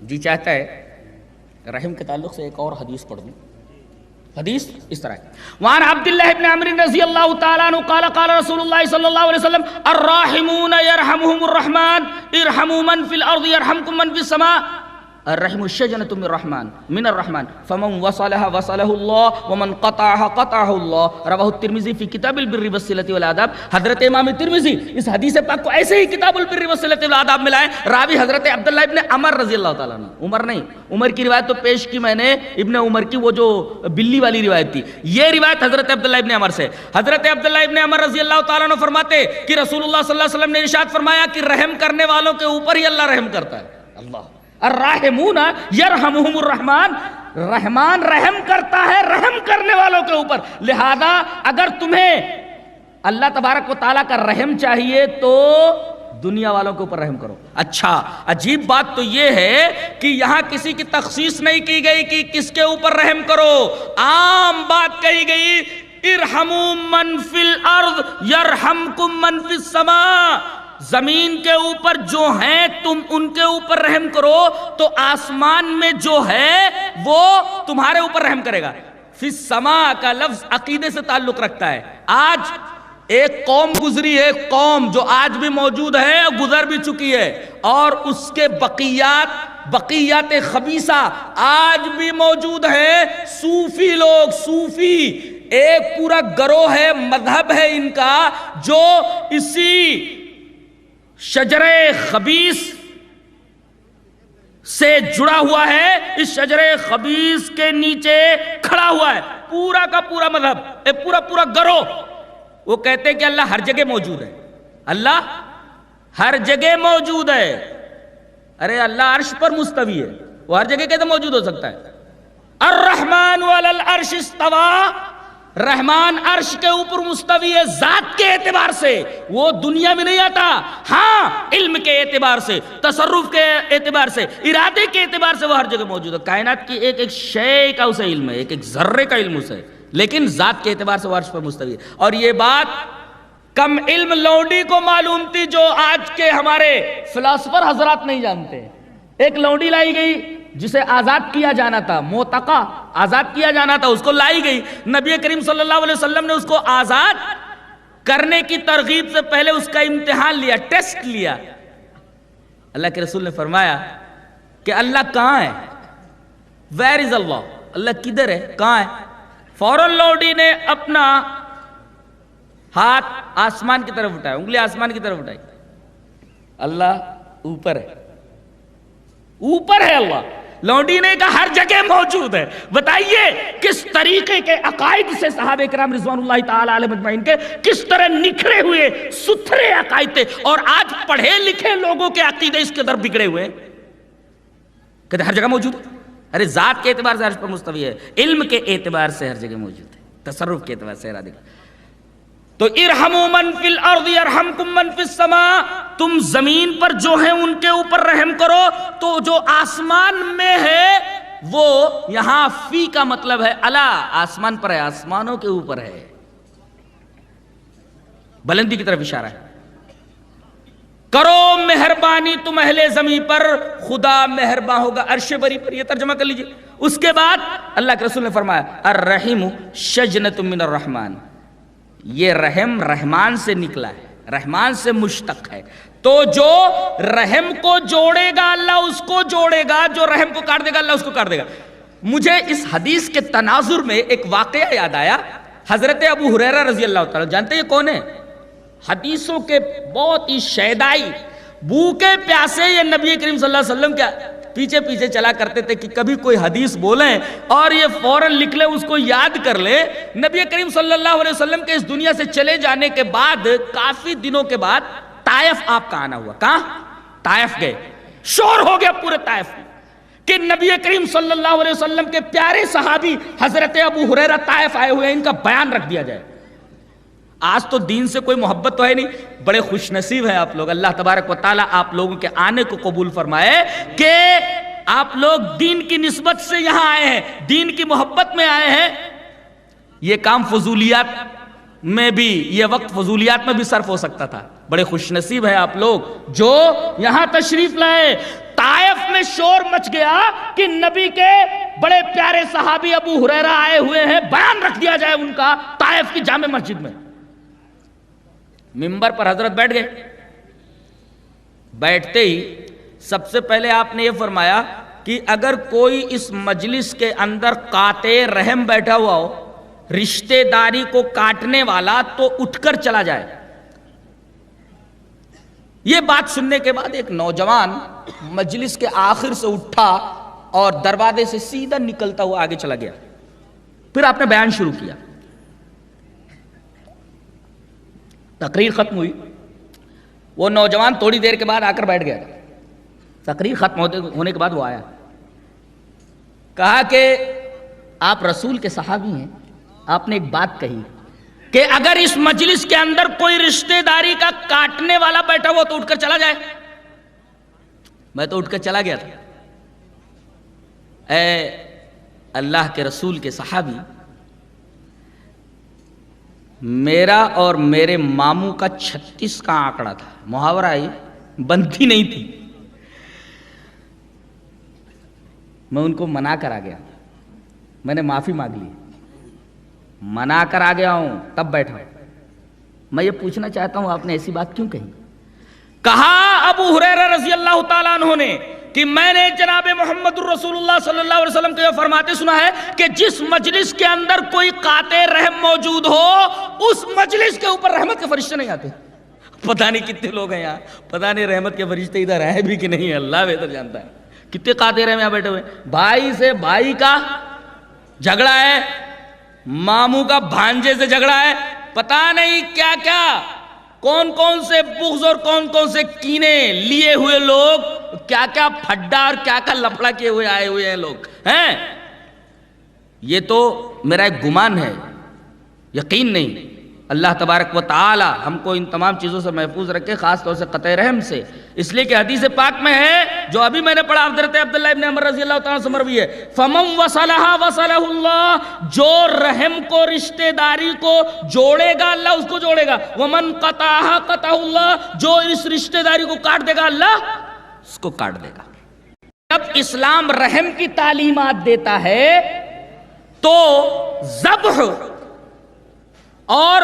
جی چاہتا ہے رحم کے تعلق سے ایک اور حدیث پڑھ دوں. حدیث اس طرح ہے. وعن عبداللہ ابن عمرو رضی اللہ تعالیٰ عنہ قال قال رسول اللہ صلی اللہ علیہ وسلم الراحمون يرحمهم الرحمن ارحموا من في الارض يرحمكم من في السماء. الرحم الشجنة من الرحمن فمن وصلها وصله الله ومن قطعها قطعه الله. رواه الترمذی فی کتاب البر والصلة والآداب. حضرت امام ترمذی اس حدیث پاک کو ایسے ہی کتاب البر والصلة والآداب میں لائے. راوی حضرت عبداللہ ابن عمر رضی اللہ تعالیٰ عنہ, عمر نہیں, عمر کی روایت تو پیش کی میں نے, ابن عمر کی وہ جو بلی والی روایت تھی, یہ روایت حضرت عبداللہ ابن عمر سے. حضرت عبداللہ ابن عمر رضی اللہ تعالیٰ عنہ فرماتے کہ رسول اللہ صلی اللہ علیہ وسلم نے ارشاد فرمایا کہ رحم کرنے والوں کے اوپر ہی اللہ رحم کرتا ہے. اللہ الراحمون یرحمہم الرحمن, رحمان رحم کرتا ہے رحم کرنے والوں کے اوپر. لہذا اگر تمہیں اللہ تبارک و تعالیٰ کا رحم چاہیے تو دنیا والوں کے اوپر رحم کرو. اچھا, عجیب بات تو یہ ہے کہ یہاں کسی کی تخصیص نہیں کی گئی کہ کس کے اوپر رحم کرو, عام بات کہی گئی ارحموا من فی الارض یرحمکم من فی السماء. زمین کے اوپر جو ہیں تم ان کے اوپر رحم کرو تو آسمان میں جو ہے وہ تمہارے اوپر رحم کرے گا. فی السماء کا لفظ عقیدے سے تعلق رکھتا ہے. آج ایک قوم گزری ہے, قوم جو آج بھی موجود ہے, گزر بھی چکی ہے, اور اس کے بقیات خبیثہ آج بھی موجود ہے. صوفی لوگ, صوفی ایک پورا گروہ ہے, مذہب ہے ان کا, جو اسی شجر خبیث سے جڑا ہوا ہے, اس شجر خبیث کے نیچے کھڑا ہوا ہے پورا کا پورا مذہب, ایک پورا گروہ. وہ کہتے ہیں کہ اللہ ہر جگہ موجود ہے, اللہ ہر جگہ موجود ہے. ارے اللہ عرش پر مستوی ہے, وہ ہر جگہ کیسے موجود ہو سکتا ہے؟ الرحمن علی العرش استوی, رحمان عرش کے اوپر مستوی ہے ذات کے اعتبار سے, وہ دنیا میں نہیں آتا. ہاں علم کے اعتبار سے, تصرف کے اعتبار سے, ارادے کے اعتبار سے وہ ہر جگہ موجود ہے. کائنات کی ایک شے کا اسے علم ہے, ایک ذرے کا علم اسے, لیکن ذات کے اعتبار سے وہ عرش پر مستوی ہے. اور یہ بات کم علم لونڈی کو معلوم تھی جو آج کے ہمارے فلاسفر حضرات نہیں جانتے. ایک لونڈی لائی گئی جسے آزاد کیا جانا تھا, موتقا آزاد کیا جانا تھا, اس کو لائی گئی. نبی کریم صلی اللہ علیہ وسلم نے اس کو آزاد کرنے کی ترغیب سے پہلے اس کا امتحان لیا, ٹیسٹ لیا. اللہ کے رسول نے فرمایا کہ اللہ کہاں ہے؟ ویئر از اللہ, اللہ کدھر ہے, کہاں ہے؟ فوراً لوڈی نے اپنا ہاتھ آسمان کی طرف اٹھایا, انگلی آسمان کی طرف اٹھائی. اللہ اوپر ہے, اوپر ہے اللہ. لونڈی نے کہا ہر جگہ موجود ہے. بتائیے کس طریقے کے عقائد سے صحابہ کرام رضوان اللہ تعالی علیہم اجمعین کے کس طرح نکھرے ہوئے ستھرے عقائد تھے, اور آج پڑھے لکھے لوگوں کے عقیدے اس کے در بگڑے ہوئے. کہتے ہر جگہ موجود ہے. ارے ذات کے اعتبار سے عرش پر مستوی ہے, علم کے اعتبار سے ہر جگہ موجود ہے, تصرف کے اعتبار سے ارادے. تو ارحموا من فی الارض یرحمکم من فی السماء, تم زمین پر جو ہیں ان کے اوپر رحم کرو تو جو آسمان میں ہے وہ, یہاں فی کا مطلب ہے اعلی, آسمان پر ہے, آسمانوں کے اوپر ہے, بلندی کی طرف اشارہ ہے. کرو مہربانی تم اہل زمین پر, خدا مہربان ہوگا عرش بری پر. یہ ترجمہ کر لیجئے. اس کے بعد اللہ کے رسول نے فرمایا الرحیم شجنۃ من الرحمن, یہ رحم رحمان سے نکلا ہے, رحمان سے مشتق ہے. تو جو رحم کو جوڑے گا اللہ اس کو جوڑے گا, جو رحم کو کاٹ دے گا اللہ اس کو کاٹ دے گا. مجھے اس حدیث کے تناظر میں ایک واقعہ یاد آیا. حضرت ابو ہریرہ رضی اللہ تعالیٰ, جانتے ہیں کون ہے؟ حدیثوں کے بہت ہی شیدائی, بھوکے پیاسے یہ نبی کریم صلی اللہ علیہ وسلم پیچھے پیچھے چلا کرتے تھے کہ کبھی کوئی حدیث بولیں اور یہ فوراً لکھ لیں، اس کو یاد کر لیں۔ نبی کریم صلی اللہ علیہ وسلم کے اس دنیا سے چلے جانے کے بعد کافی دنوں کے بعد طائف آپ کا آنا ہوا۔ کہاں؟ طائف گئے۔ شور ہو گیا پورے طائف میں کہ نبی کریم صلی اللہ علیہ وسلم کے پیارے صحابی حضرت ابو ہریرہ طائف آئے ہوئے ہیں، ان کا بیان رکھ دیا جائے۔ آج تو دین سے کوئی محبت تو ہے نہیں، بڑے خوش نصیب ہیں آپ لوگ، اللہ تبارک و تعالیٰ آپ لوگوں کے آنے کو قبول فرمائے کہ آپ لوگ دین کی نسبت سے یہاں آئے ہیں، دین کی محبت میں آئے ہیں۔ یہ کام فضولیات میں بھی، یہ وقت فضولیات میں بھی صرف ہو سکتا تھا۔ بڑے خوش نصیب ہیں آپ لوگ جو یہاں تشریف لائے۔ طائف میں شور مچ گیا کہ نبی کے بڑے پیارے صحابی ابو ہریرہ آئے ہوئے ہیں، بیان رکھ دیا جائے ان کا طائف کی جامع مسجد میں۔ منبر پر حضرت بیٹھ گئے۔ بیٹھتے ہی سب سے پہلے آپ نے یہ فرمایا کہ اگر کوئی اس مجلس کے اندر قاطع رحم بیٹھا ہوا ہو، رشتے داری کو کاٹنے والا، تو اٹھ کر چلا جائے۔ یہ بات سننے کے بعد ایک نوجوان مجلس کے آخر سے اٹھا اور دروازے سے سیدھا نکلتا ہوا آگے چلا گیا۔ پھر آپ نے بیان شروع کیا۔ تقریر ختم ہوئی، وہ نوجوان تھوڑی دیر کے بعد آ کر بیٹھ گیا۔ تقریر ختم ہونے کے بعد وہ آیا، کہا کہ آپ رسول کے صحابی ہیں، آپ نے ایک بات کہی کہ اگر اس مجلس کے اندر کوئی رشتہ داری کا کاٹنے والا بیٹھا ہو تو اٹھ کر چلا جائے۔ میں تو اٹھ کر چلا گیا تھا۔ اے اللہ کے رسول کے صحابی، میرا اور میرے ماموں کا 36 کا آنکڑا تھا، محاورہ ہی بنتی نہیں تھی۔ میں ان کو منا کر آ گیا، میں نے معافی مانگ لی، منا کر آ گیا ہوں، تب بیٹھا ہوں۔ میں یہ پوچھنا چاہتا ہوں آپ نے ایسی بات کیوں کہی؟ کہا ابو ہریرہ رضی اللہ تعالیٰ عنہ نے کہ میں نے جناب محمد الرسول اللہ صلی اللہ علیہ وسلم کو یہ فرماتے سنا ہے کہ جس مجلس کے اندر کوئی قاطع رحم موجود ہو، اس مجلس کے اوپر رحمت کے فرشتے نہیں آتے۔ پتہ نہیں کتنے لوگ ہیں یہاں، پتہ نہیں رحمت کے فرشتے ادھر ہیں بھی کہ نہیں، اللہ بہتر جانتا ہے۔ کتنے قاطع رحم یہاں بیٹھے ہوئے، بھائی سے بھائی کا جھگڑا ہے، ماموں کا بھانجے سے جھگڑا ہے، پتہ نہیں کیا کیا، کون کون سے بغض اور کون کون سے کینے لیے ہوئے لوگ، کیا کیا پھڈا اور کیا کیا لفڑا کیے ہوئے آئے ہوئے ہیں لوگ ہیں۔ یہ تو میرا ایک گمان ہے، یقین نہیں۔ اللہ تبارک و تعالی ہم کو ان تمام چیزوں سے محفوظ رکھے، خاص طور سے قطع رحم سے، اس لیے کہ حدیث پاک میں ہے جو ابھی میں نے پڑھا، حضرت عبداللہ ابن عمر رضی اللہ تعالیٰ سے مروی ہے، فَمَن وَصَلَهَا وَصَلَهُ اللَّهُ، جو رحم کو، رشتہ داری کو جوڑے گا اللہ اس کو جوڑے گا، وَمَن قَطَعَهَا قَطَعَهُ اللَّهُ، جو اس رشتہ داری کو کاٹ دے گا اللہ اس کو کاٹ دے گا۔ جب اسلام رحم کی تعلیمات دیتا ہے تو ذبح اور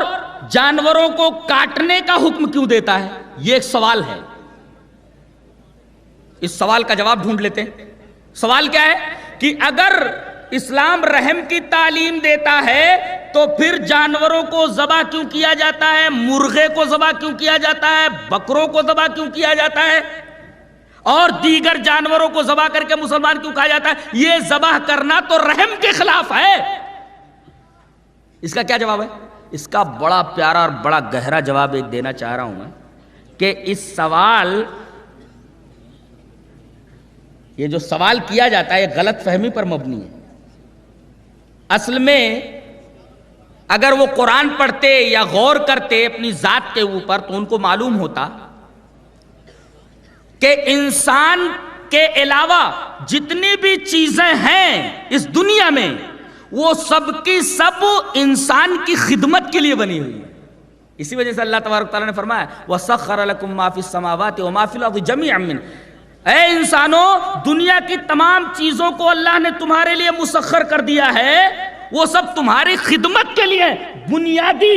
جانوروں کو کاٹنے کا حکم کیوں دیتا ہے؟ یہ ایک سوال ہے، اس سوال کا جواب ڈھونڈ لیتے ہیں۔ سوال کیا ہے کہ اگر اسلام رحم کی تعلیم دیتا ہے تو پھر جانوروں کو ذبح کیوں کیا جاتا ہے؟ مرغے کو ذبح کیوں کیا جاتا ہے؟ بکروں کو ذبح کیوں کیا جاتا ہے؟ اور دیگر جانوروں کو ذبح کر کے مسلمان کیوں کہا جاتا ہے؟ یہ ذبح کرنا تو رحم کے خلاف ہے۔ اس کا کیا جواب ہے؟ اس کا بڑا پیارا اور بڑا گہرا جواب ایک دینا چاہ رہا ہوں میں کہ اس سوال، یہ جو سوال کیا جاتا ہے یہ غلط فہمی پر مبنی ہے۔ اصل میں اگر وہ قرآن پڑھتے یا غور کرتے اپنی ذات کے اوپر تو ان کو معلوم ہوتا کہ انسان کے علاوہ جتنی بھی چیزیں ہیں اس دنیا میں وہ سب کی سب انسان کی خدمت کے لیے بنی ہوئی ہے۔ اسی وجہ سے اللہ تبارک تعالیٰ نے فرمایا وَسَخَّرَ لَكُم مَّا فِي السَّمَاوَاتِ وَمَا فِي الْأَرْضِ جَمِيعًا مِّنْهُ، اے انسانوں دنیا کی تمام چیزوں کو اللہ نے تمہارے لیے مسخر کر دیا ہے، وہ سب تمہاری خدمت کے لیے۔ بنیادی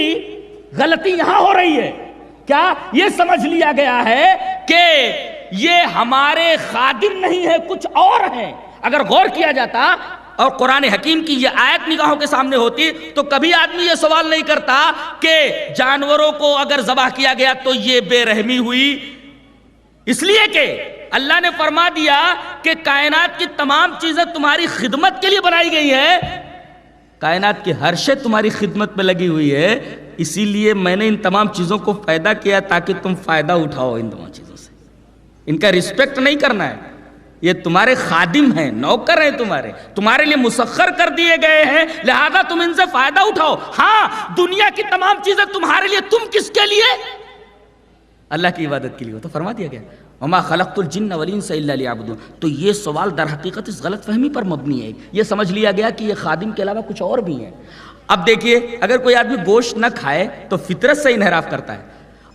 غلطی یہاں ہو رہی ہے، کیا یہ سمجھ لیا گیا ہے کہ یہ ہمارے خادم نہیں ہے، کچھ اور ہیں۔ اگر غور کیا جاتا اور قرآن حکیم کی یہ آیت نگاہوں کے سامنے ہوتی تو کبھی آدمی یہ سوال نہیں کرتا کہ جانوروں کو اگر ذبح کیا گیا تو یہ بے رحمی ہوئی، اس لیے کہ اللہ نے فرما دیا کہ کائنات کی تمام چیزیں تمہاری خدمت کے لیے بنائی گئی ہے، کائنات کی ہر شے تمہاری خدمت میں لگی ہوئی ہے، اسی لیے میں نے ان تمام چیزوں کو پیدا کیا تاکہ تم فائدہ اٹھاؤ ان تمام چیزوں سے، ان کا رسپیکٹ نہیں کرنا ہے، یہ تمہارے خادم ہیں، نوکر ہیں، تمہارے لیے مسخر کر دیے گئے ہیں، لہذا تم ان سے فائدہ اٹھاؤ۔ ہاں دنیا کی تمام چیزیں تمہارے لیے، تم کس کے لیے؟ اللہ کی عبادت کے لیے، تو فرما دیا گیا وما خلقت الجن والانس الا لیعبدون۔ تو یہ سوال در حقیقت اس غلط فہمی پر مبنی ہے، یہ سمجھ لیا گیا کہ یہ خادم کے علاوہ کچھ اور بھی ہیں۔ اب دیکھیے اگر کوئی آدمی گوشت نہ کھائے تو فطرت سے انحراف کرتا ہے،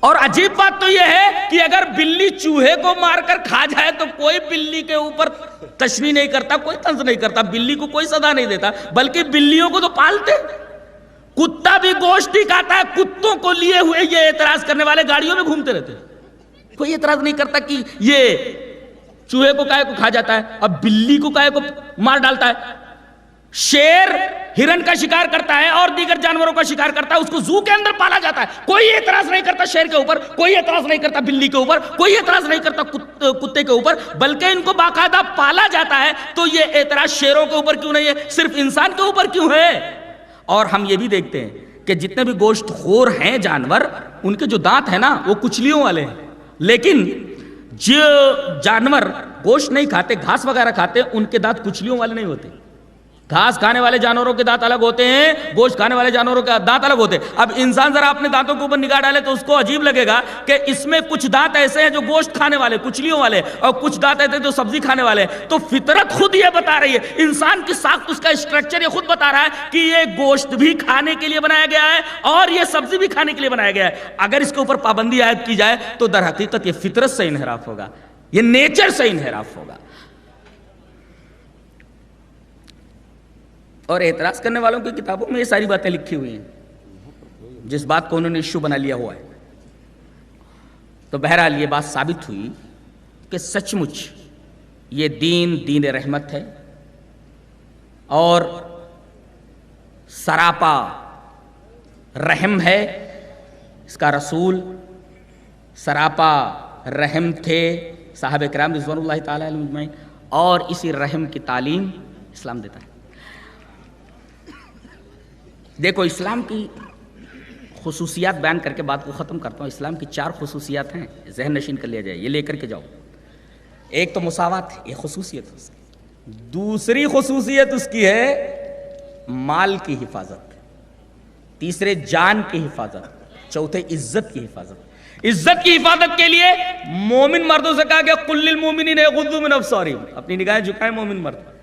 اور عجیب بات تو یہ ہے کہ اگر بلی چوہے کو مار کر کھا جائے تو کوئی بلی کے اوپر تشنیع نہیں کرتا، کوئی طنز نہیں کرتا، بلی کو کوئی سزا نہیں دیتا، بلکہ بلیوں کو تو پالتے۔ کتا بھی گوشت ہی کھاتا ہے، کتوں کو لیے ہوئے یہ اعتراض کرنے والے گاڑیوں میں گھومتے رہتے ہیں، کوئی اعتراض نہیں کرتا کہ یہ چوہے کو کائے کو کھا جاتا ہے، اب بلی کو کائے کو مار ڈالتا ہے۔ شیر ہرن کا شکار کرتا ہے اور دیگر جانوروں کا شکار کرتا ہے، اس کو زو کے اندر پالا جاتا ہے، کوئی اعتراض نہیں کرتا شیر کے اوپر، کوئی اعتراض نہیں کرتا بلی کے اوپر، کوئی اعتراض نہیں کرتا کتے کے اوپر، بلکہ ان کو باقاعدہ پالا جاتا ہے۔ تو یہ اعتراض شیروں کے اوپر کیوں نہیں ہے، صرف انسان کے اوپر کیوں ہے؟ اور ہم یہ بھی دیکھتے ہیں کہ جتنے بھی گوشت خور ہیں جانور، ان کے جو دانت ہیں نا وہ کچلیوں والے ہیں، لیکن جو جانور گوشت نہیں کھاتے، گھاس وغیرہ کھاتے، ان کے دانت کچلیوں والے نہیں ہوتے۔ گھاس کھانے والے جانوروں کے دانت الگ ہوتے ہیں، گوشت کھانے والے جانوروں کے دانت الگ ہوتے ہیں۔ اب انسان ذرا اپنے دانتوں کے اوپر نگاہ ڈالے تو اس کو عجیب لگے گا کہ اس میں کچھ دانت ایسے ہیں جو گوشت کھانے والے، کچلیوں والے، اور کچھ دانت ایسے جو سبزی کھانے والے ہیں۔ تو فطرت خود یہ بتا رہی ہے، انسان کی ساخت، اس کا اسٹرکچر یہ خود بتا رہا ہے کہ یہ گوشت بھی کھانے کے لیے بنایا گیا ہے اور یہ سبزی بھی کھانے کے لیے بنایا گیا ہے۔ اگر اس کے اوپر پابندی عائد کی جائے تو در حقیقت یہ فطرت سے انحراف ہوگا، یہ نیچر سے انحراف ہوگا۔ اور اعتراض کرنے والوں کی کتابوں میں یہ ساری باتیں لکھی ہوئی ہیں، جس بات کو انہوں نے ایشو بنا لیا ہوا ہے۔ تو بہرحال یہ بات ثابت ہوئی کہ سچ مچ یہ دین رحمت ہے اور سراپا رحم ہے، اس کا رسول سراپا رحم تھے، صحابہ کرام رضوان اللہ تعالی علیہم اجمعین، اور اسی رحم کی تعلیم اسلام دیتا ہے۔ دیکھو اسلام کی خصوصیات بیان کر کے بات کو ختم کرتا ہوں۔ اسلام کی 4 خصوصیات ہیں، ذہن نشین کر لیا جائے، یہ لے کر کے جاؤ۔ ایک تو مساوات ہے، یہ خصوصیت ہے اس کی۔ دوسری خصوصیت اس کی ہے مال کی حفاظت، تیسرے جان کی حفاظت، چوتھے عزت کی حفاظت۔ عزت کی حفاظت کے لیے مومن مردوں سے کہا گیا قل للمؤمنین یغضوا من ابصارہم، اپنی نگاہیں جھکائیں مومن مرد۔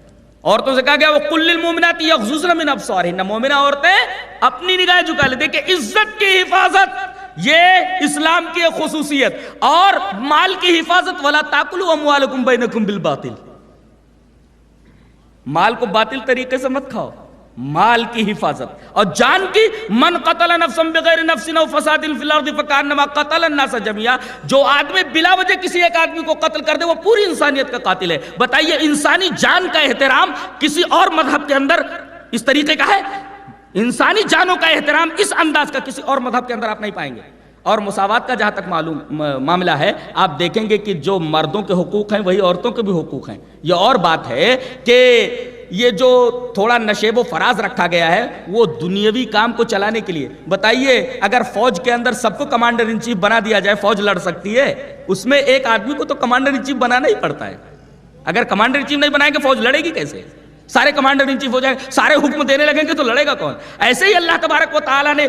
عورتوں سے کہا گیا وقل للمؤمنات یغضضن من ابصارہن، مومنہ عورتیں اپنی نگاہیں جھکا لیں۔ دیکھیں عزت کی حفاظت یہ اسلام کی ایک خصوصیت، اور مال کی حفاظت ولا تاکلوا اموالکم بینکم بالباطل، مال کو باطل طریقے سے مت کھاؤ، مال کی حفاظت۔ اور جان کی من قتل نفسا بغیر نفس او فساد فی الارض فکانما قتل الناس جميعا، جو آدمی بلا وجہ کسی ایک آدمی کو قتل کر دے وہ پوری انسانیت کا قاتل ہے۔ بتائیے انسانی جان کا احترام کسی اور مذہب کے اندر اس طریقے کا ہے؟ انسانی جانوں کا احترام اس انداز کا کسی اور مذہب کے اندر آپ نہیں پائیں گے۔ اور مساوات کا جہاں تک معاملہ ہے، آپ دیکھیں گے کہ جو مردوں کے حقوق ہیں وہی عورتوں کے بھی حقوق ہیں۔ یہ اور بات ہے کہ یہ جو تھوڑا نشیب و فراز رکھا گیا ہے وہ دنیاوی کام کو چلانے کے لیے۔ بتائیے اگر فوج کے اندر سب کو کمانڈر ان چیف بنا دیا جائے، فوج لڑ سکتی ہے؟ اس میں ایک آدمی کو تو کمانڈر ان چیف بنانا ہی پڑتا ہے۔ اگر کمانڈر ان چیف نہیں بنائیں گے فوج لڑے گی کیسے؟ سارے کمانڈر ان چیف ہو جائیں، سارے حکم دینے لگیں گے تو لڑے گا کون؟ ایسے ہی اللہ تبارک و تعالیٰ نے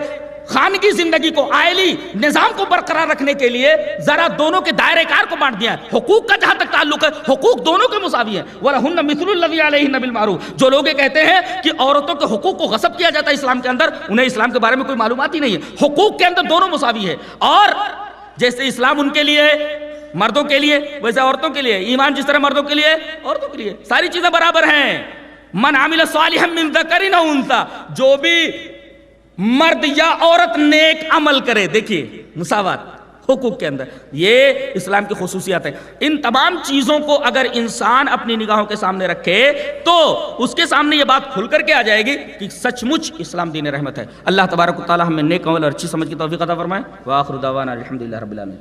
خانگی زندگی کو، آئلی نظام کو برقرار رکھنے کے لیے ذرا دونوں کے دائرے کار کو بانٹ دیا ہے۔ حقوق کا جہاں تک تعلق ہے حقوق دونوں کے مساوی ہیں، وَلَهُنَّ مِثْلُ الَّذِي عَلَيْهِنَّ بِالْمَعْرُوفِ۔ جو لوگ یہ کہتے ہیں کہ عورتوں کے حقوق کو غصب کیا جاتا ہے اسلام کے اندر، انہیں اسلام کے بارے میں کوئی معلومات ہی نہیں ہے۔ حقوق کے اندر دونوں مساوی ہے، اور جیسے اسلام ان کے لیے مردوں کے لیے ویسے عورتوں کے لیے، ایمان جس طرح مردوں کے لیے عورتوں کے لیے، ساری چیزیں برابر ہیں۔ من عمل صالحا من ذکر او انثی، جو بھی مرد یا عورت نیک عمل کرے، دیکھیے مساوات حقوق کے اندر، یہ اسلام کی خصوصیات ہیں۔ ان تمام چیزوں کو اگر انسان اپنی نگاہوں کے سامنے رکھے تو اس کے سامنے یہ بات کھل کر کے آ جائے گی کہ سچ مچ اسلام دین رحمت ہے۔ اللہ تبارک و تعالی ہمیں نیک عمل اور اچھی سمجھ کی توفیق عطا فرمائے۔ وآخر دعوانا الحمدللہ رب العالمین۔